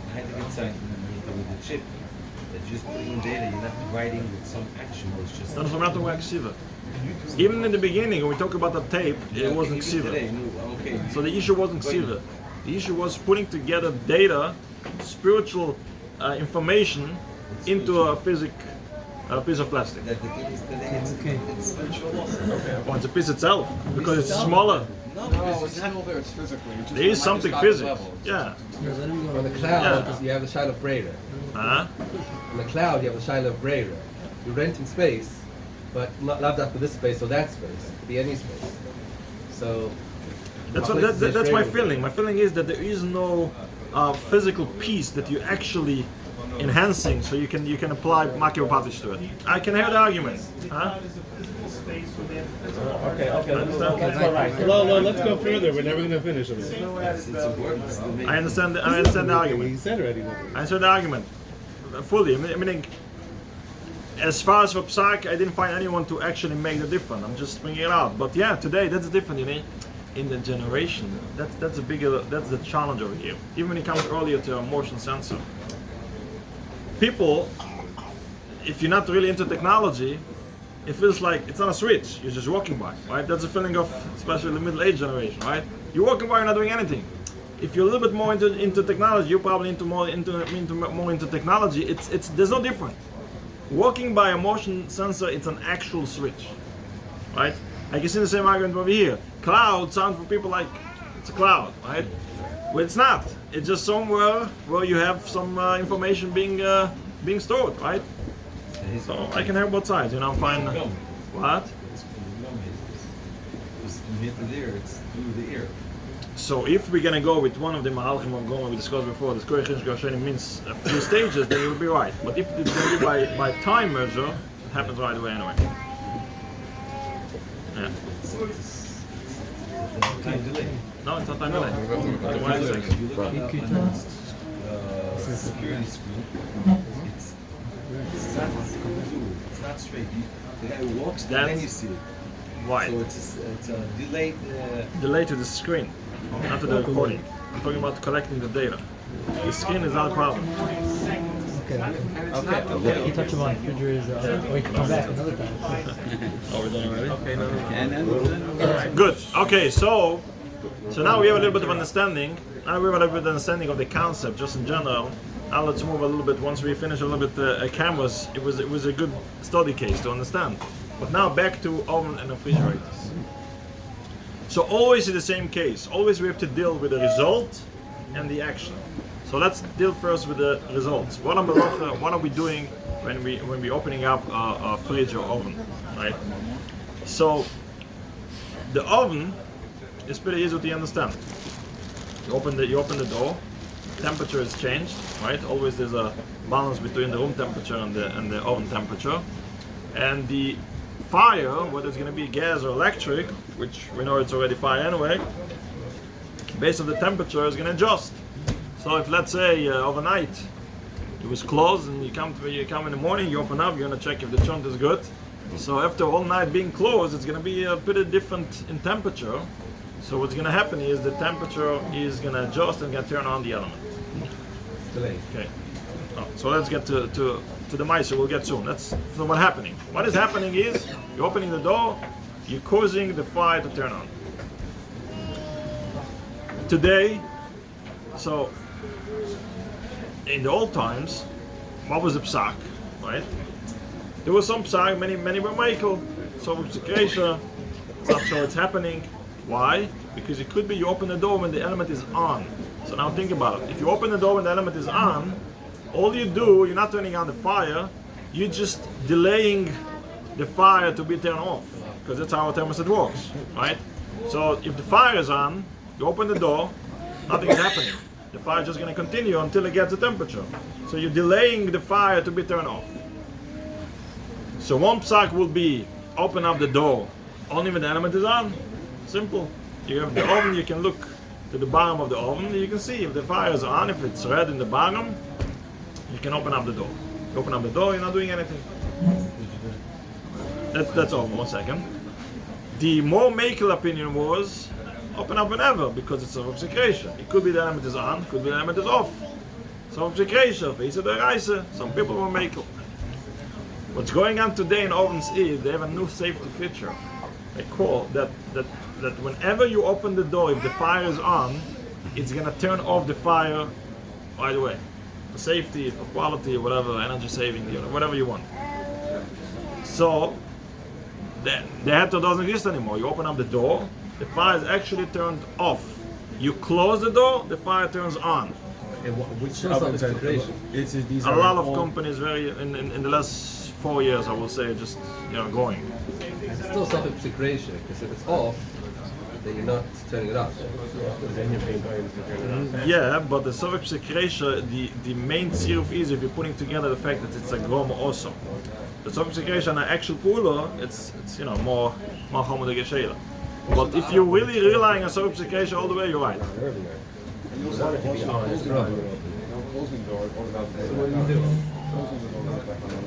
Speaker 4: behind the inside with the chip, that you're just putting in data, you're not writing with some action, or it's just...
Speaker 1: No, so we're not talking about ksiva. Even in the beginning, when we talk about the tape, it wasn't ksiva. So the issue wasn't ksiva. The issue was putting together data, spiritual information into a piece of plastic.
Speaker 4: That the thing is today, it's spiritual also.
Speaker 1: Well, it's a piece itself, because it's smaller.
Speaker 7: No, it's still there, it's physically. It's just
Speaker 1: There is
Speaker 7: on
Speaker 1: something
Speaker 7: microscopic
Speaker 1: physics.
Speaker 7: level.
Speaker 1: Yeah.
Speaker 9: On the cloud, you have the Shiloh Brera.
Speaker 1: Huh?
Speaker 9: On the cloud, you have the Shiloh Brera. You're renting space, but not after this space or that space. It could be any space. So
Speaker 1: That's my feeling. My feeling is that there is no physical piece that you actually enhancing, so you can apply makir patish to it. I can hear the argument. Huh?
Speaker 8: Okay, that's all right. No, let's go further. We're never going to finish with it.
Speaker 1: I understand the argument.
Speaker 8: He said already.
Speaker 1: I understand the argument fully. Meaning, as far as for psak, I didn't find anyone to actually make the difference. I'm just bringing it out. But yeah, today that's different. In the generation, that's the challenge over here. Even when it comes earlier to a motion sensor, people, if you're not really into technology, it feels like it's not a switch. You're just walking by, right? That's the feeling of especially the middle-aged generation, right? You're walking by, you're not doing anything. If you're a little bit more into technology, you're probably more into technology. It's there's no difference. Walking by a motion sensor, it's an actual switch, right? I can see the same argument over here. Cloud sounds for people like it's a cloud, right? Well, it's not. It's just somewhere where you have some information being stored, right? So I can have both sides. I'm fine. What?
Speaker 4: From here to there, it's through the ear.
Speaker 1: So if we're gonna go with one of the malachim of Gomer we discussed before, the Koyach Goshenim means a few stages, then it will be right. But if it's gonna be by time measure, it happens right away anyway. Yeah.
Speaker 4: Time delay.
Speaker 1: No, it's not time delay.
Speaker 4: Why is it? Security screen. It's not straight. The guy walks and then you see it.
Speaker 1: Why?
Speaker 4: So it's a delayed.
Speaker 1: Delay to the screen, not to the recording. I'm talking about collecting the data. The screen is not a problem.
Speaker 2: You touch them on refrigerators, or you can come back another time.
Speaker 1: Oh, we're done already?
Speaker 2: Okay, no.
Speaker 1: Good. Okay, so now we have a little bit of understanding. Now we have a little bit of understanding of the concept, just in general. Now let's move a little bit. Once we finish a little bit cameras, it was a good study case to understand. But now back to oven and refrigerators. So always in the same case. Always we have to deal with the result and the action. So let's deal first with the results. What are we doing when we opening up a fridge or oven, right? So the oven is pretty easy to understand. You open the door. Temperature is changed, right? Always there's a balance between the room temperature and the oven temperature, and the fire, whether it's going to be gas or electric, which we know it's already fire anyway, based on the temperature is going to adjust. So if let's say overnight it was closed and you come in the morning, you open up, you're going to check if the chunt is good. So after all night being closed, it's going to be pretty different in temperature. So what's going to happen is the temperature is going to adjust and going to turn on the element.
Speaker 9: Delay.
Speaker 1: Okay. Oh, so let's get to the mice. We'll get soon. That's what's happening. What is happening is you're opening the door, you're causing the fire to turn on. Today, so in the old times, what was the psak, right? There was some psak, many were Michael. So it's not sure it's happening. Why? Because it could be you open the door when the element is on. So now think about it. If you open the door when the element is on, all you do, you're not turning on the fire, you're just delaying the fire to be turned off. Because that's how a thermostat works, right? So if the fire is on, you open the door, nothing is happening. The fire is just going to continue until it gets a temperature. So you're delaying the fire to be turned off. So one psak will be open up the door only when the element is on. Simple. You have the oven, you can look to the bottom of the oven, you can see if the fire is on, if it's red in the bottom, you can open up the door. You open up the door, you're not doing anything. That's all, 1 second. The more Makel opinion was, open up whenever, because it's a obfuscation. It could be the element is on, could be the element is off. So obfuscation, face of the reise, some people were Makel. What's going on today in ovens is, they have a new safety feature. They call that whenever you open the door, if the fire is on, it's gonna turn off the fire right away. For safety, for quality, whatever, energy saving, whatever you want. So the heater doesn't exist anymore. You open up the door, the fire is actually turned off. You close the door, the fire turns on.
Speaker 8: Which ovens are these?
Speaker 1: A lot of companies, very in the last 4 years, I will say, just going.
Speaker 9: It's still self-obfuscation, because if it's off, then you're not turning it off.
Speaker 8: Then you're paying coins to turn it on.
Speaker 1: Yeah, but the self-obfuscation, the main ziruf is if you're putting together the fact that it's a grom also. The self-obfuscation, an actual cooler, it's more hamad gesheila. But if you're really relying on self-obfuscation all the way, you're right.
Speaker 8: You want it to be on. It's not.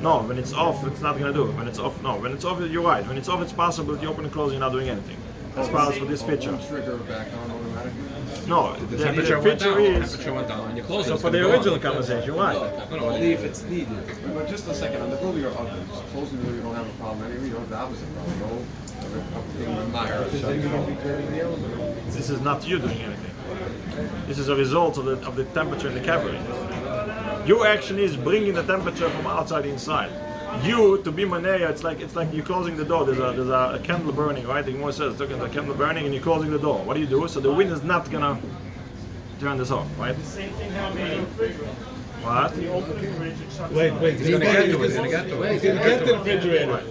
Speaker 1: No, when it's off, it's not gonna do it. When it's off, no. When it's off, you're right. When it's off, it's possible that you open and close, you're not doing anything. As far as for this feature. No, the
Speaker 10: temperature
Speaker 1: feature is.
Speaker 10: Temperature went down, and you close it.
Speaker 1: So for the original conversation, you're right.
Speaker 4: Only if it's needed.
Speaker 7: But just a second, on the building of ovens, closing the door, you don't have a problem anyway. You don't have the opposite problem.
Speaker 1: This is not you doing anything. This is a result of the temperature in the cavity. Your action is bringing the temperature from outside inside. You, to be maneya, it's like you're closing the door. There's a candle burning, right? The Gemara says, look at the candle burning, and you're closing the door. What do you do? So the wind is not gonna turn this off, right?
Speaker 5: The same thing happened in the refrigerator.
Speaker 1: What?
Speaker 8: Wait. He's gonna get to it. He's gonna get to the refrigerator.
Speaker 1: Right.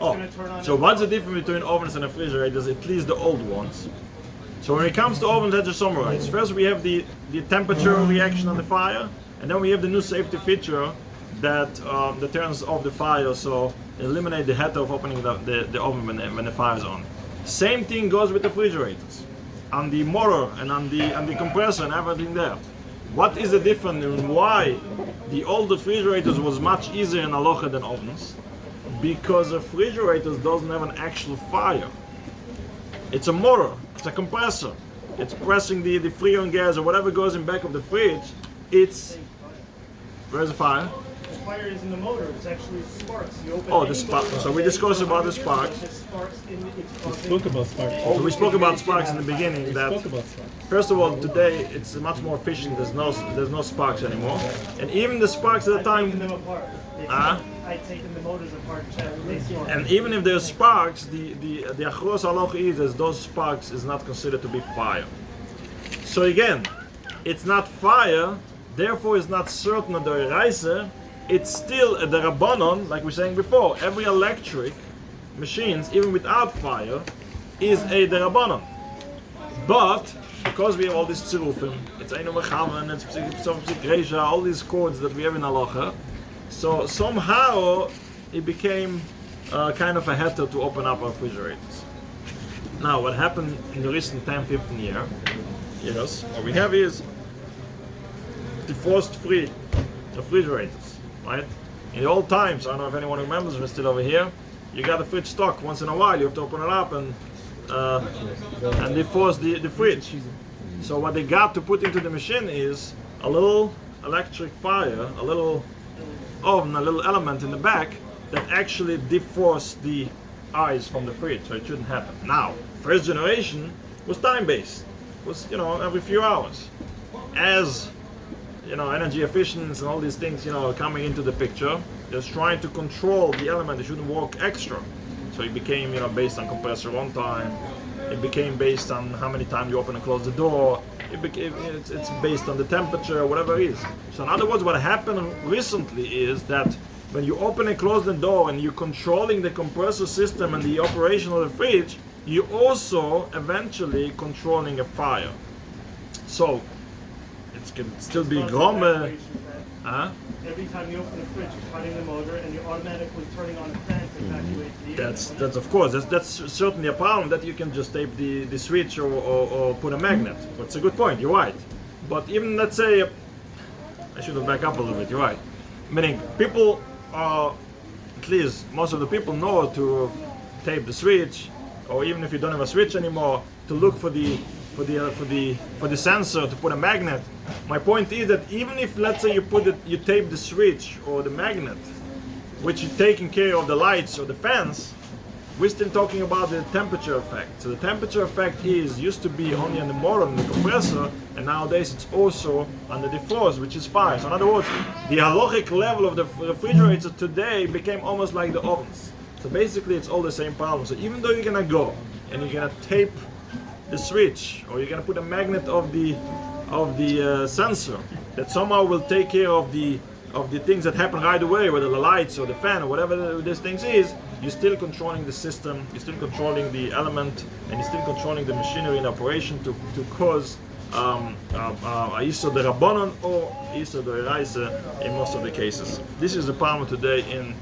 Speaker 1: Oh, so what's the difference between ovens and refrigerators? At least the old ones. So when it comes to ovens, let's just summarize. First, we have the temperature reaction on the fire, and then we have the new safety feature that turns off the fire, so eliminate the header of opening the oven when the fire is on. Same thing goes with the refrigerators, on the motor and on the compressor and everything there. What is the difference and why the old refrigerators was much easier in halacha than ovens? Because refrigerators doesn't have an actual fire. It's a motor, it's a compressor. It's pressing the freon gas or whatever goes in back of the fridge. Where's the fire?
Speaker 10: The fire is in the motor. It's actually sparks. You open
Speaker 1: Oh, the spark. So we discussed about the sparks.
Speaker 8: We spoke about sparks.
Speaker 1: So we spoke about sparks in the beginning.
Speaker 8: We
Speaker 1: That
Speaker 8: spoke about sparks.
Speaker 1: first of all, today it's much more efficient. There's no sparks anymore, and even the sparks at the
Speaker 10: Taking them
Speaker 1: time.
Speaker 10: apart. I've taken the motors apart.
Speaker 1: And even if there's sparks, the achros halacha is those sparks is not considered to be fire. So again, it's not fire. Therefore, it's not certain of the eraser. It's still a derabanan, like we were saying before. Every electric machines, even without fire, is a derabanan. But because we have all these tzirufim, it's einu mechamen, it's psikresha, all these codes that we have in halacha. So somehow it became kind of a heter to open up our refrigerators. Now, what happened in the recent 10-15 years, what we have is defrost-free refrigerators, right? In the old times, I don't know if anyone remembers, we're still over here, you got the fridge stock. Once in a while, you have to open it up and defrost the fridge. So what they got to put into the machine is a little electric fire, a little oven, a little element in the back that actually defrosts the ice from the fridge, so it shouldn't happen. Now, first generation was time-based, was every few hours. As energy efficiency and all these things coming into the picture, just trying to control the element that shouldn't work extra. So it became based on compressor runtime. It became based on how many times you open and close the door. It's based on the temperature, whatever it is. So in other words, what happened recently is that when you open and close the door and you're controlling the compressor system and the operation of the fridge, you're also eventually controlling a fire. So it can still be gromme.
Speaker 10: Every time you open the fridge, you're cutting the motor and you're automatically turning on the fan to evacuate the air.
Speaker 1: That's of course, that's certainly a problem that you can just tape the switch or put a magnet. But it's a good point, you're right. But even let's say, I should have back up a little bit, you're right. Meaning people at least most of the people know to tape the switch, or even if you don't have a switch anymore, to look for the sensor, to put a magnet. My point is that even if let's say you tape the switch or the magnet, which is taking care of the lights or the fans, we're still talking about the temperature effect. So the temperature effect used to be only on the motor and the compressor, and nowadays it's also on the defrost, which is fire. So in other words, the halachic level of the refrigerator today became almost like the ovens. So basically it's all the same problem. So even though you're gonna go and you're gonna tape the switch, or you're gonna put a magnet of the sensor that somehow will take care of the things that happen right away, whether the lights or the fan or whatever this thing is, you're still controlling the system, you're still controlling the element, and you're still controlling the machinery in operation to cause a Yisod Rabbanon or Yisod Eraisa in most of the cases. This is the problem today in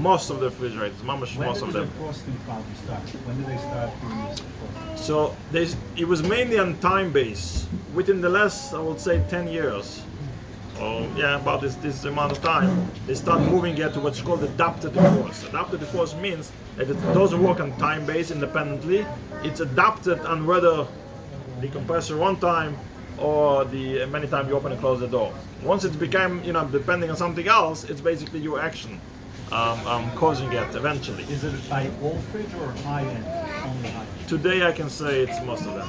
Speaker 1: most of the refrigerators, most of them.
Speaker 5: When did they start doing this?
Speaker 1: So it was mainly on time base. Within the last, I would say, 10 years, about this amount of time, they start moving it to what's called adapted defrost. Adapted defrost means that it doesn't work on time base independently. It's adapted on whether the compressor runtime or the many times you open and close the door. Once it became, depending on something else, it's basically your action causing it eventually.
Speaker 5: Is it by all fridge or high end? Only high end?
Speaker 1: Today I can say it's most of them.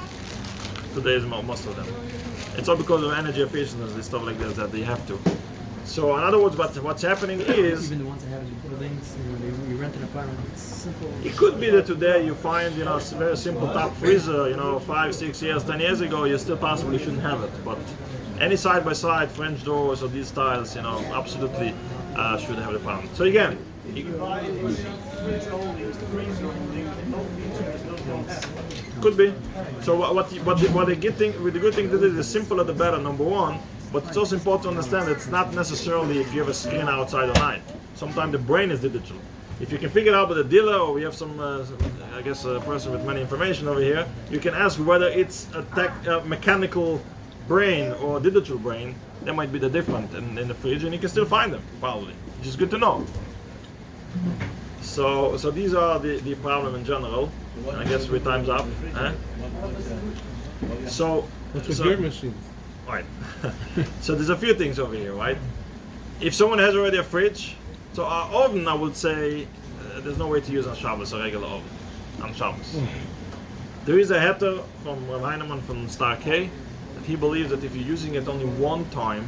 Speaker 1: Today is most of them. It's all because of energy efficiency and stuff like that they have to. So in other words, what's happening is,
Speaker 2: even the ones that have in buildings, you rent an apartment, it's simple.
Speaker 1: it could be that today you find a very simple top freezer, 5, 6 years, 10 years ago, you still possibly shouldn't have it. But any side by side French doors or these styles, absolutely should have the problem. So again,
Speaker 10: Fridge only, freezer only, no features, don't have.
Speaker 1: Could be. So what the good thing to do is the simpler the better, number one. But it's also important to understand it's not necessarily if you have a screen outside or not. Sometimes the brain is digital. If you can figure it out with a dealer, or we have some, I guess, a person with many information over here, you can ask whether it's a mechanical brain or digital brain. That might be the difference in the fridge, and you can still find them probably, which is good to know. So these are the problem in general. And I guess we're time's up. Huh? So
Speaker 8: what's with your machine?
Speaker 1: Right. So there's a few things over here, right? If someone has already a fridge, so our oven, I would say, there's no way to use on Shabbos a regular oven on Shabbos. There is a heter from Rav Heinemann from Star K that he believes that if you're using it only one time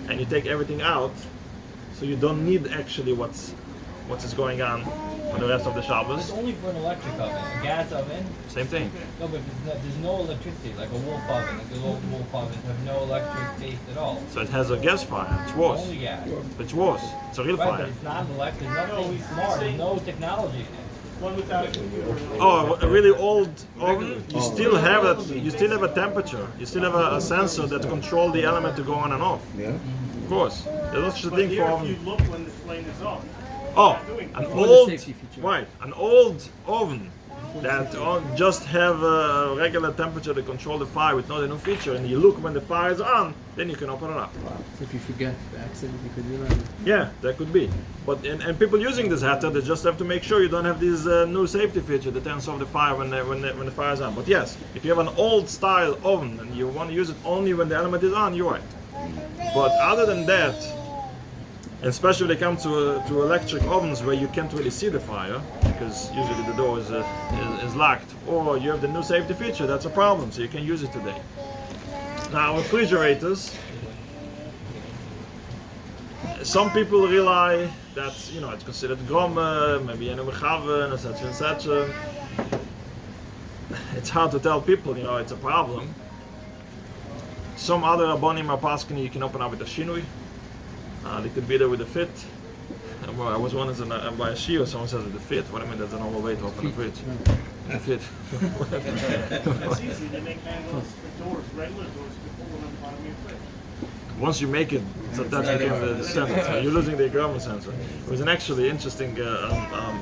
Speaker 1: and you take everything out, so you don't need actually what's going on for the rest of the Shabbos.
Speaker 2: It's only for an electric oven. A gas oven?
Speaker 1: Same thing.
Speaker 2: No, but there's no electricity, like a wolf oven, like the old wolf ovens have no electric taste at all.
Speaker 1: So it has a gas fire. It's worse.
Speaker 2: Only gas.
Speaker 1: It's worse. It's a real
Speaker 2: Right,
Speaker 1: fire.
Speaker 2: but it's not an electric, nothing smart, there's no technology in it.
Speaker 10: One without a computer.
Speaker 1: Oh, a really old oven. You still have a temperature. You still have a sensor that controls the element to go on and off.
Speaker 8: Yeah.
Speaker 1: Of course. There's no such
Speaker 10: But
Speaker 1: thing
Speaker 10: here,
Speaker 1: for
Speaker 10: if
Speaker 1: oven.
Speaker 10: you look when the flame is on.
Speaker 1: Oh, an old oven that just have a regular temperature to control the fire with no new feature, and you look when the fire is on, then you can open it up.
Speaker 11: So if you forget the accident, you could do that.
Speaker 1: Yeah, that could be. But and people using this heater, they just have to make sure you don't have this new safety feature that turns off the fire when the fire is on. But yes, if you have an old style oven and you want to use it only when the element is on, you're right. But other than that, and especially when it comes to electric ovens where you can't really see the fire because usually the door is locked, or you have the new safety feature, that's a problem. So you can use it today. Now refrigerators. Some people rely that it's considered groma, maybe in a mechaven, etc., etc. It's hard to tell people, it's a problem. Some other rabbonim are asking you can open up with a shinui. They could be there with a fit. I was once by a shiur, someone says with a fit. What I mean, that's a normal way to open a fridge. A fit.
Speaker 10: That's easy. They make manuals for doors, regular doors. You can pull them on the bottom of your fridge.
Speaker 1: Once you make it, so that became the sensor. So you're losing the groma sensor. It was an actually interesting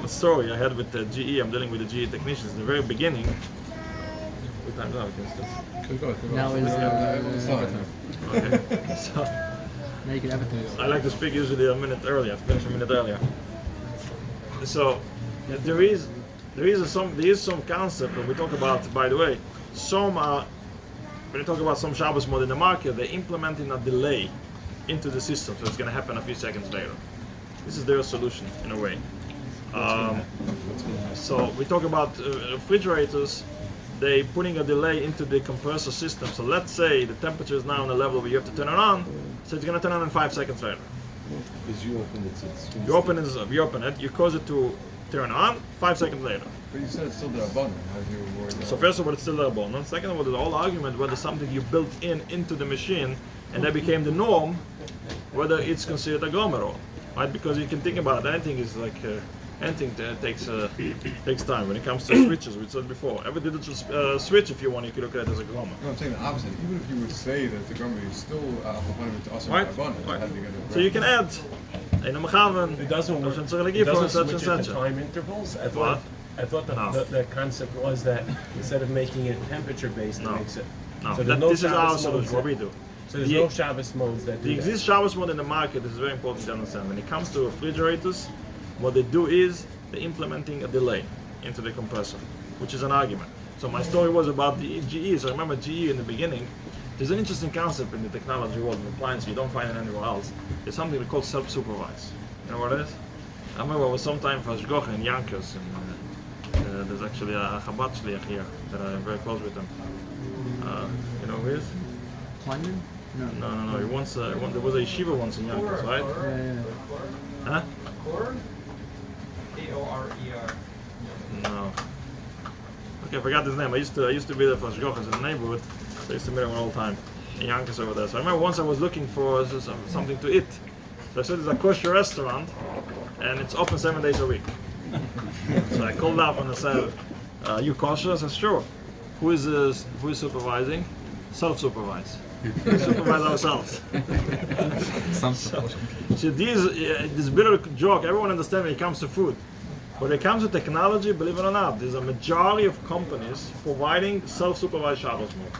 Speaker 1: story I had with the GE. I'm dealing with the GE technicians in the very beginning. What time now?
Speaker 11: Now is overtime.
Speaker 1: Okay. So,
Speaker 11: now you can advertise.
Speaker 1: I like to speak usually a minute earlier, to finish a minute earlier. So there is some concept when we talk about, by the way, when you talk about some Shabbos mode in the market, they're implementing a delay into the system, so it's going to happen a few seconds later. This is their solution in a way. So we talk about refrigerators. They're putting a delay into the compressor system. So let's say the temperature is now on a level where you have to turn it on, so it's going to turn on in 5 seconds later.
Speaker 7: Because you open it, so it's
Speaker 1: you open it, you cause it to turn on 5 seconds later.
Speaker 7: But you said it's still the abundant. How do you worry about
Speaker 1: So first of all, it's still a bonus. Second of all, the whole argument whether something you built into the machine and that became the norm, whether it's considered a groma, right? Because you can think about it, anything is like anything that takes time. When it comes to switches, we said before, every digital switch, if you want, you could look at it as a groma.
Speaker 7: No, I'm saying the opposite. Even if you would say that the groma is still abundant to us
Speaker 1: Right.
Speaker 7: abundant,
Speaker 1: Right.
Speaker 7: how do you get it?
Speaker 1: So you can add in a mechaven.
Speaker 12: It doesn't work. It doesn't switch at the time intervals. I thought the concept was that instead of making it temperature based, it makes it.
Speaker 1: No,
Speaker 12: So
Speaker 1: this is our solution. What we do.
Speaker 12: So there's no Shabbos modes that do
Speaker 1: The
Speaker 12: that.
Speaker 1: existing Shabbos mode in the market is very important to understand. When it comes to refrigerators, what they do is they're implementing a delay into the compressor, which is an argument. So my story was about the GE. So remember GE in the beginning. There's an interesting concept in the technology world in appliances you don't find it anywhere else. There's something they call self-supervised. You know what it is? I remember it was sometime for Shgocha in Yonkers, and there's actually a Chabad shliach here that I'm very close with him. You know who he is?
Speaker 11: Kleinman? No.
Speaker 1: No. He once, there was a yeshiva once in Yonkers, right?
Speaker 11: Yeah.
Speaker 1: Huh?
Speaker 2: K-O-R-E-R.
Speaker 1: No. Okay, I forgot his name. I used to be there for Shgochas in the neighborhood. So I used to meet him all the time in Yonkers over there. So I remember once I was looking for something to eat. So I said there's a kosher restaurant and it's open 7 days a week. So I called up and I said, "You kosher?" I said, "Sure." Who is supervising? Self-supervised. We supervise ourselves. So this bitter joke, everyone understands when it comes to food. When it comes to technology, believe it or not, there's a majority of companies providing self-supervised Shabbos mode.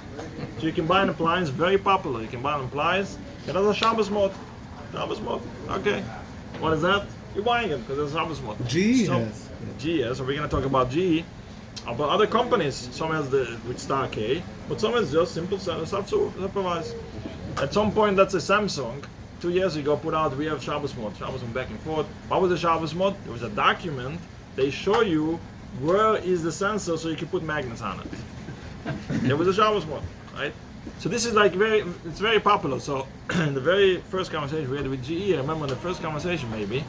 Speaker 1: So you can buy an appliance, very popular. You can buy an appliance, it has a Shabbos mode. Shabbos mode, okay. What is that? You're buying it because it's Shabbos mode. GE has. GE has, so we're going to talk about GE. About other companies, some has with Star K, but some is just simple self-supervised. At some point, that's a Samsung. 2 years ago, put out, we have Shabbos mode back and forth. What was the Shabbos mode? There was a document. They show you where is the sensor so you can put magnets on it. It was a Shabbos mode, right? So this is like it's very popular. So in the very first conversation we had with GE, I remember in the first conversation maybe,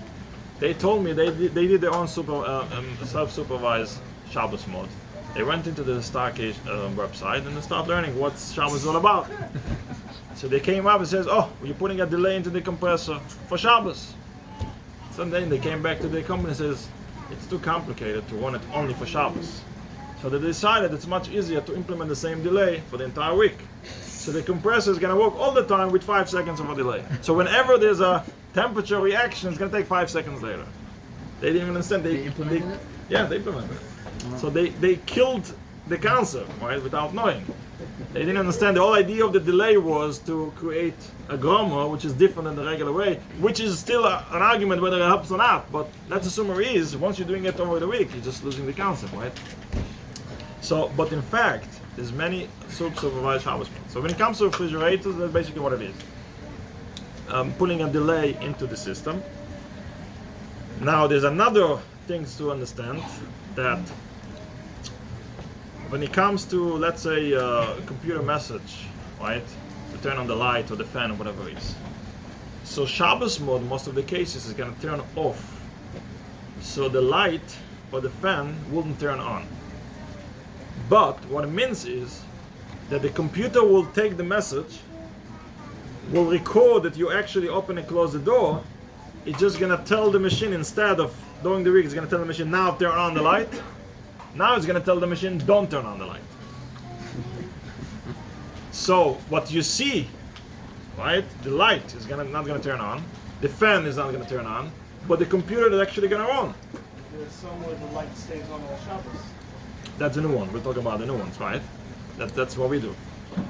Speaker 1: they told me they did their own self-supervised Shabbos mode. They went into the Starcade website and they started learning what Shabbos is all about. So they came up and says, "Oh, you're putting a delay into the compressor for Shabbos." So then they came back to the company and says, "It's too complicated to run it only for Shabbos." So they decided it's much easier to implement the same delay for the entire week. So the compressor is going to work all the time with 5 seconds of a delay. So whenever there's a temperature reaction, it's going to take 5 seconds later. They didn't even understand. They implemented it? Yeah, they implemented it. So they killed the concept, right, without knowing. They didn't understand the whole idea of the delay was to create a gromor, which is different than the regular way, which is still an argument whether it helps or not. But let's assume it is. Once you're doing it over the week, you're just losing the concept, right? So, but in fact, there's many supervised Shabbos modes. So when it comes to refrigerators, that's basically what it is. Putting a delay into the system. Now, there's another thing to understand that when it comes to, let's say, a computer message, right, to turn on the light or the fan or whatever it is. So Shabbos mode, most of the cases, is going to turn off. So the light or the fan wouldn't turn on. But what it means is that the computer will take the message, will record that you actually open and close the door. It's just going to tell the machine, instead of during the week, it's going to tell the machine, now turn on the light. Now it's going to tell the machine, don't turn on the light. So what you see, right, the light is not going to turn on, the fan is not going to turn on, but the computer is actually going to run.
Speaker 10: There's some where the light stays on all Shabbos.
Speaker 1: That's the new one. We're talking about the new ones, right? That's what we do.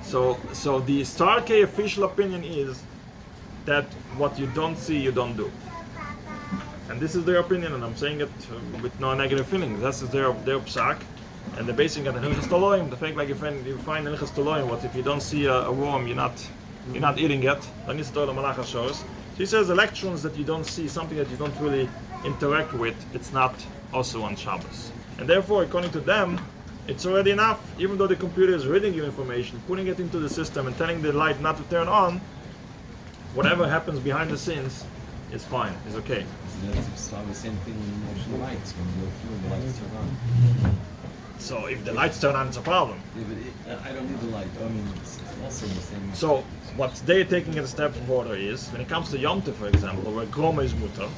Speaker 1: So the Starkey official opinion is that what you don't see, you don't do. And this is their opinion, and I'm saying it with no negative feelings. This is their psak, and they're basing it on Hilchos Toloim. The fact, like you find Hilchos Toloim, what if you don't see a worm, you're not eating it. Then it's the melacha shows. So he says electrons that you don't see, something that you don't really interact with, it's not also on Shabbos. And therefore, according to them, it's already enough. Even though the computer is reading you information, putting it into the system and telling the light not to turn on, whatever happens behind the scenes is fine, is okay.
Speaker 4: That's the same thing with motion lights. When you go through, the lights turn on.
Speaker 1: So if the lights turn on, it's a problem.
Speaker 4: Yeah, but I don't need the light. I mean, it's also the same.
Speaker 1: So what they're taking it a step further is, when it comes to Yom Tov, for example, where Groma is mutter,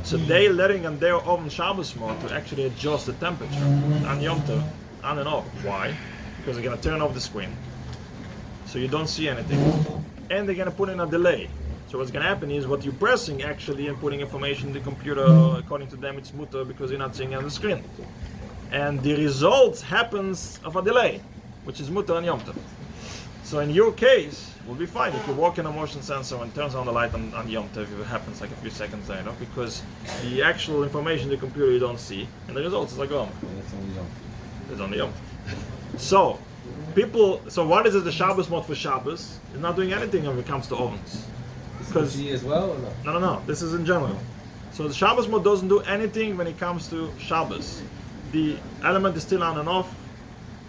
Speaker 1: so they're letting on their oven Shabbos mode to actually adjust the temperature on Yom Tov, on and off. Why? Because they're going to turn off the screen, so you don't see anything. And they're going to put in a delay. So what's going to happen is what you're pressing actually and putting information in the computer, according to them, it's mutter because you're not seeing it on the screen. And the results happens of a delay, which is mutter on Yom Tov. So in your case, will be fine if you walk in a motion sensor and turns on the light on Yom Tov, it happens like a few seconds later, because the actual information in the computer you don't see, and the results is like, oh, it's only Yom Tov. So what is it, the Shabbos mode for Shabbos? It's not doing anything when it comes to ovens.
Speaker 9: Because as well or no?
Speaker 1: No. This is in general. So the Shabbos mode doesn't do anything when it comes to Shabbos. The element is still on and off,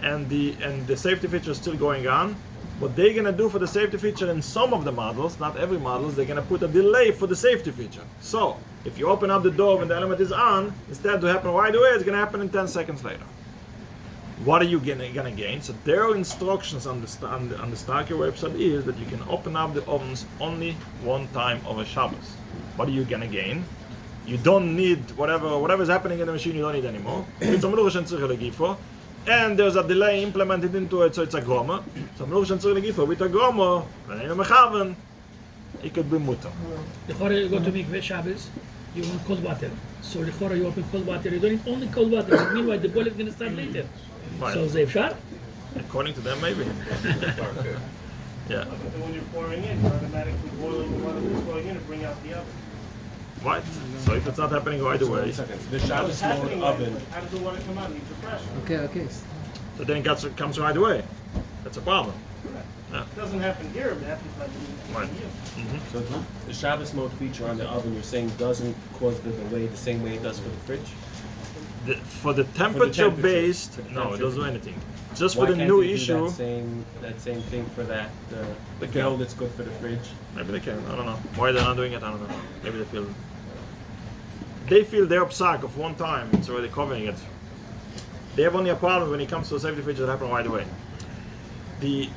Speaker 1: and the safety feature is still going on. What they're gonna do for the safety feature in some of the models, not every model, they're gonna put a delay for the safety feature. So if you open up the door when the element is on, instead to happen right away, it's gonna happen in 10 seconds later. What are you gonna gain? So their instructions on the Starkey website is that you can open up the ovens only one time over Shabbos. What are you gonna gain? you don't need whatever is happening in the machine, you don't need anymore. It's a melacha tzricha legifo, and there's a delay implemented into it, so it's a groma. So melacha tzricha legifo with a groma, and in a mechaven, it could be mutter.
Speaker 13: Before you go to mikveh Shabbos, you want cold water. So before you open cold water, you don't need only cold water. Meanwhile, the boil is going to start later.
Speaker 1: Right.
Speaker 13: So they shot.
Speaker 1: According to them, maybe. Yeah.
Speaker 10: But then when you're pouring in, you're automatically boiling the water that's going in to bring out the oven.
Speaker 1: Right. So if it's not happening right away.
Speaker 12: The Shabbos mode oven.
Speaker 10: How does the water come out? It needs a pressure.
Speaker 11: Okay.
Speaker 1: So then it comes right away. That's a problem. Yeah.
Speaker 10: It doesn't happen here, it happens like
Speaker 1: Right.
Speaker 12: So the Shabbos mode feature on the oven, you're saying doesn't cause the delay the same way it does for the fridge?
Speaker 1: For the temperature based, no, it doesn't do anything. Just for the new issue.
Speaker 12: That same thing for that the dough that's good for the fridge.
Speaker 1: Maybe they can. I don't know. Why they're not doing it, I don't know. Maybe they feel their psak of one time. It's already covering it. They have only a problem when it comes to a safety fridge that happen right away. The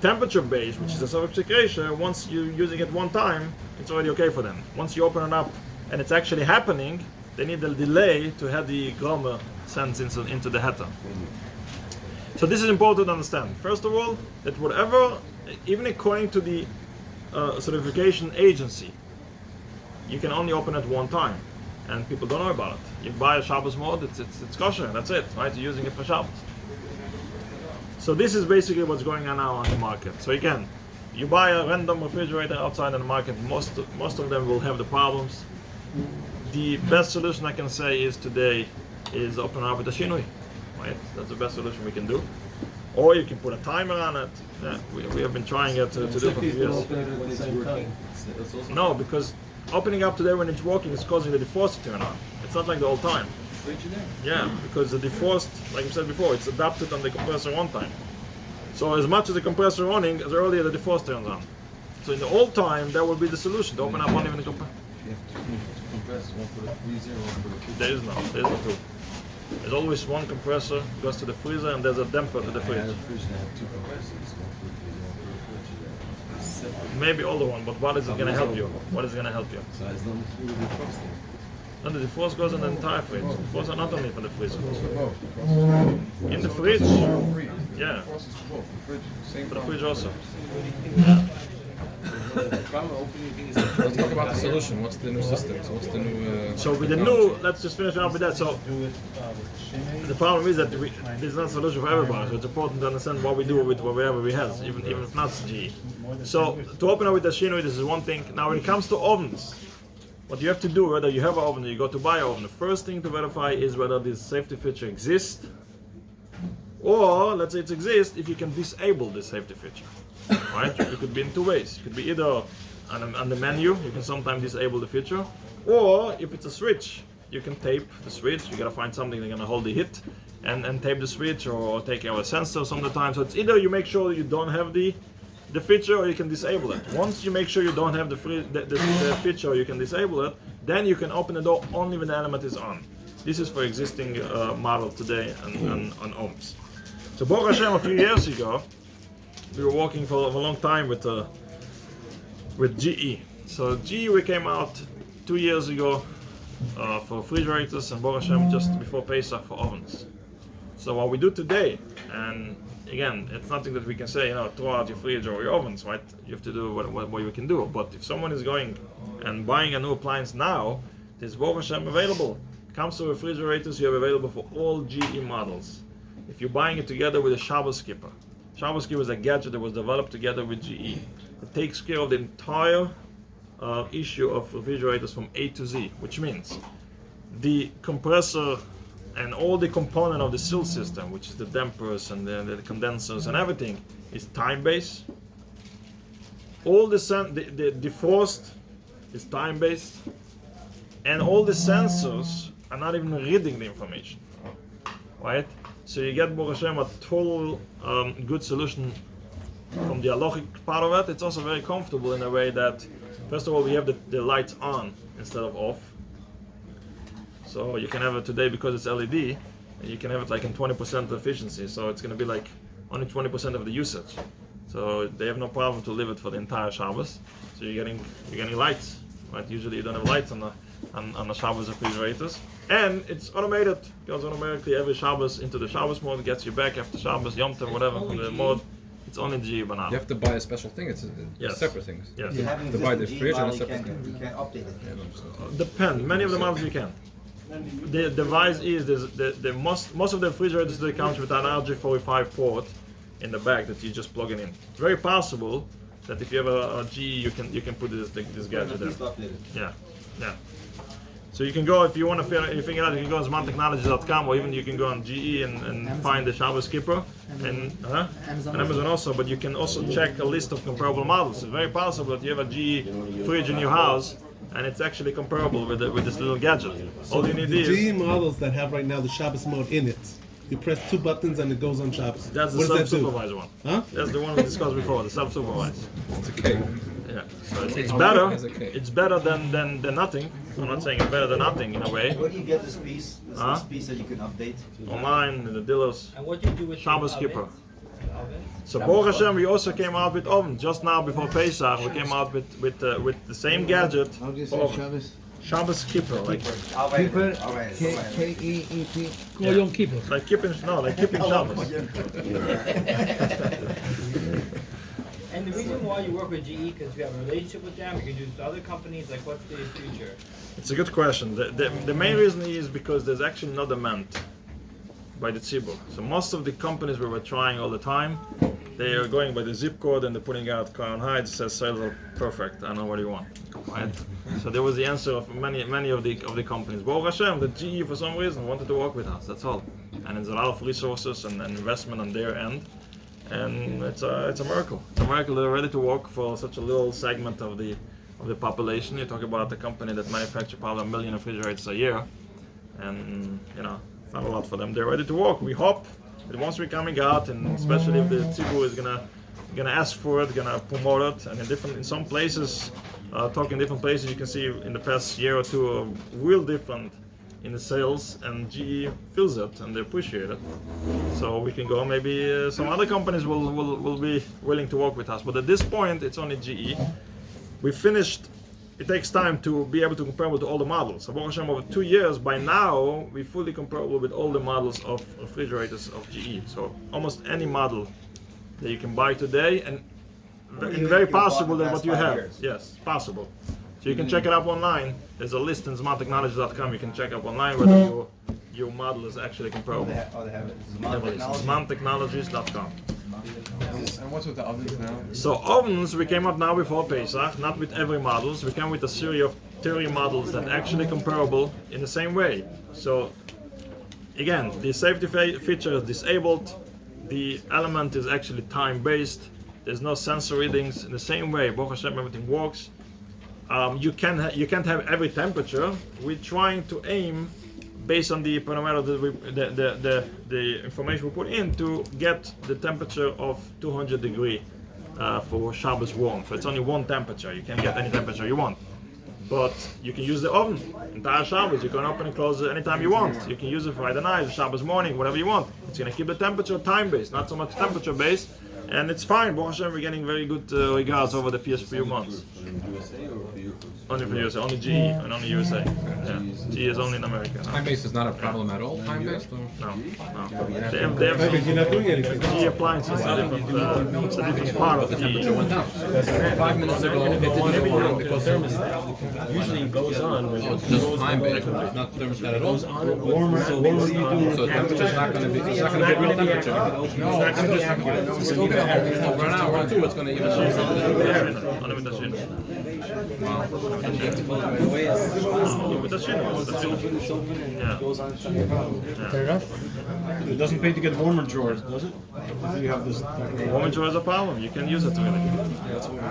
Speaker 1: temperature base, which is a self-execution, once you're using it one time, it's already okay for them. Once you open it up and it's actually happening, they need a delay to have the groma sense into the heater. So this is important to understand. First of all, that whatever, even according to the certification agency, you can only open it one time, and people don't know about it. You buy a Shabbos mode, it's kosher, that's it, right? You're using it for Shabbos. So this is basically what's going on now on the market. So again, you buy a random refrigerator outside in the market, most of them will have the problems. The best solution I can say is today is open up with a shinui, right? That's the best solution we can do. Or you can put a timer on it. Yeah, we have been trying it to do for a few years. No, because opening up today when it's working is causing the defrost to turn on. It's not like the old time. Yeah, because the defrost, like I said before, it's adapted on the compressor one time. So as much as the compressor running, as earlier the defrost turns on. So in the old time, that would be the solution to open up only when the compressor. There is no two. There's always one compressor goes to the freezer, and there's a damper to the fridge. Maybe older one, but what is it going to help you? What is going to help you? And the defrost goes in the entire fridge. The defrost are not only for the freezer. In the fridge, yeah. For the fridge also.
Speaker 8: Let's talk about the solution. What's the new system? So what's the new?
Speaker 1: So with the new, let's just finish up with that. So the problem is that this is not a solution for everybody. So it's important to understand what we do with whatever we have, even if not GE. So to open up with the shinui, this is one thing. Now when it comes to ovens, what you have to do, whether you have an oven or you go to buy an oven, the first thing to verify is whether this safety feature exists, or let's say it exists, if you can disable this safety feature. Right? It could be in two ways. It could be either on the menu, you can sometimes disable the feature, or if it's a switch, you can tape the switch. You gotta find something that's gonna hold the heat and tape the switch, or take out a sensor some of the time. So it's either you make sure you don't have the feature, or you can disable it. Once you make sure you don't have the feature, or you can disable it, then you can open the door only when the element is on. This is for existing model today on ohms. So Baruch Hashem, a few years ago, we were working for a long time with GE. So GE, we came out 2 years ago for refrigerators, and Baruch Hashem just before Pesach for ovens. So what we do today, and again, it's nothing that we can say, throw out your fridge or your ovens, right? You have to do what we can do. But if someone is going and buying a new appliance now, there's Baruch Hashem available. Comes to refrigerators, you have available for all GE models. If you're buying it together with a Shabbos skipper. Shabbos skipper is a gadget that was developed together with GE. It takes care of the entire issue of refrigerators from A to Z, which means the compressor and all the component of the seal system, which is the dampers and the condensers and everything, is time-based. All the defrost is time-based, and all the sensors are not even reading the information, right? So you get, Baruch Hashem, a total good solution from the halachic part of it. It's also very comfortable in a way that, first of all, we have the lights on instead of off. So you can have it today because it's LED, and you can have it like in 20% efficiency. So it's going to be like only 20% of the usage. So they have no problem to leave it for the entire Shabbos. So you're getting lights, right? Usually you don't have lights on on the Shabbos refrigerators. And it's automated. It goes automatically every Shabbos into the Shabbos mode, gets you back after Shabbos, Yom Tov, whatever, from the mode. It's only GE banana.
Speaker 14: You have to buy a special thing. It's separate things.
Speaker 1: Yes.
Speaker 14: You have to buy the fridge and a separate thing.
Speaker 3: You can't update it.
Speaker 1: Depends. Many of the models you can. The device is the most of the refrigerators today comes with an RJ45 port in the back that you just plug it in. It's very possible that if you have a GE, you can put this gadget there. Yeah. So you can go, if you want to figure out, you can go on smarttechnologies.com, or even you can go on GE and find the Shabbos keeper and Amazon also. But you can also check a list of comparable models. It's very possible that you have a GE fridge in your house and it's actually comparable with this little gadget. All you need
Speaker 8: the
Speaker 1: is
Speaker 8: GE models that have right now the Shabbos mode in it. You press 2 buttons and it goes on Shabbos.
Speaker 1: That's the self-supervised one.
Speaker 8: Huh?
Speaker 1: That's the one we discussed before, the self-supervised.
Speaker 14: It's a cake.
Speaker 1: Yeah, so it's better. It's better than nothing. I'm not saying it's better than nothing in a way.
Speaker 3: Where do you get this piece? This piece that you can update?
Speaker 1: Online, in the dealers.
Speaker 2: And what do you do with
Speaker 1: Shabbos keeper. So Baruch Hashem, we also came out with oven just now before Pesach. We came out with the same gadget.
Speaker 15: How do you say Shabbos?
Speaker 1: Shabbos keeper, like
Speaker 15: keeper, K-E-E-P.
Speaker 13: Yom Kippur.
Speaker 1: Like keeping Shabbos.
Speaker 2: And the reason why you work with GE, because you have a relationship with them, you can do this to other companies, like what's the future?
Speaker 1: It's a good question. The main reason is because there's actually no demand by the tzibur. So most of the companies we were trying all the time, they are going by the zip code and they're putting out Crown Heights, says sales are perfect, I don't know what you want. Right? So there was the answer of many of the companies. Baruch Hashem, the GE for some reason wanted to work with us, that's all. And there's a lot of resources and investment on their end. And it's a miracle. It's a miracle they're ready to work for such a little segment of the population. You talk about a company that manufactures probably 1 million refrigerators a year, and it's not a lot for them. They're ready to work. We hope that once we're coming out, and especially if the tzibur is gonna ask for it, gonna promote it, and in some places, talking different places, you can see in the past year or two are real different in the sales, and GE feels it and they appreciate it. So we can go, maybe some other companies will be willing to work with us. But at this point, it's only GE. We finished, it takes time to be able to compare with all the models. So Baruch Hashem, over 2 years, by now, we're fully comparable with all the models of refrigerators of GE. So almost any model that you can buy today, and very possible that what you have. Yes, possible. So you can check it up online. There's a list in smarttechnologies.com. You can check up online whether your model is actually comparable.
Speaker 3: They have it.
Speaker 1: Smarttechnologies.com.
Speaker 7: And what's with the ovens now?
Speaker 1: So ovens, we came up now before Pesach, not with every models. We came with a series of 30 models that actually comparable in the same way. So again, the safety feature is disabled. The element is actually time-based. There's no sensor readings. In the same way, Baruch Hashem, everything works. You can't have every temperature. We're trying to aim based on the parameter that the information we put in to get the temperature of 200 degrees for Shabbos warm. So it's only one temperature. You can get any temperature you want. But you can use the oven entire Shabbos. You can open and close it anytime you want. You can use it Friday night, Shabbos morning, whatever you want. It's going to keep the temperature time-based, not so much temperature-based. And it's fine. Baruch Hashem, we're getting very good regards over the first few months. Only for USA, only GE and only USA. Yeah. GE is only in America. No.
Speaker 14: Time-based is not a problem at all. Time-based?
Speaker 1: No. They have
Speaker 8: you're not doing anything.
Speaker 1: GE appliances is a different part of the GE.
Speaker 14: 5 minutes ago, it didn't go on because
Speaker 12: thermostat usually goes on when it goes
Speaker 14: time-based, not thermostat at all.
Speaker 12: goes on and warmer.
Speaker 14: So temperature's not going to be. It's not going to be real temperature.
Speaker 12: No, it's still accurate. It's still
Speaker 14: Over an hour or two, it's going to even show something.
Speaker 5: It doesn't pay to get warmer drawers, does it? If you have this.
Speaker 1: Warmer drawer is a problem. You can use it really.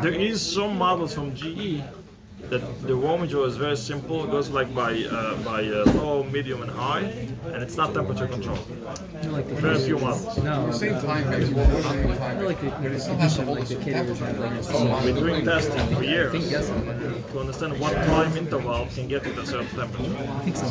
Speaker 1: There is some models from GE that the warmer drawer is very simple. It goes like by low, medium, and high, and it's not temperature controlled. Very few models.
Speaker 11: No,
Speaker 14: same time-based.
Speaker 11: I like the condition, like the caterers have like
Speaker 1: We're doing testing for years to understand what time interval can get it a certain temperature.
Speaker 11: I think so.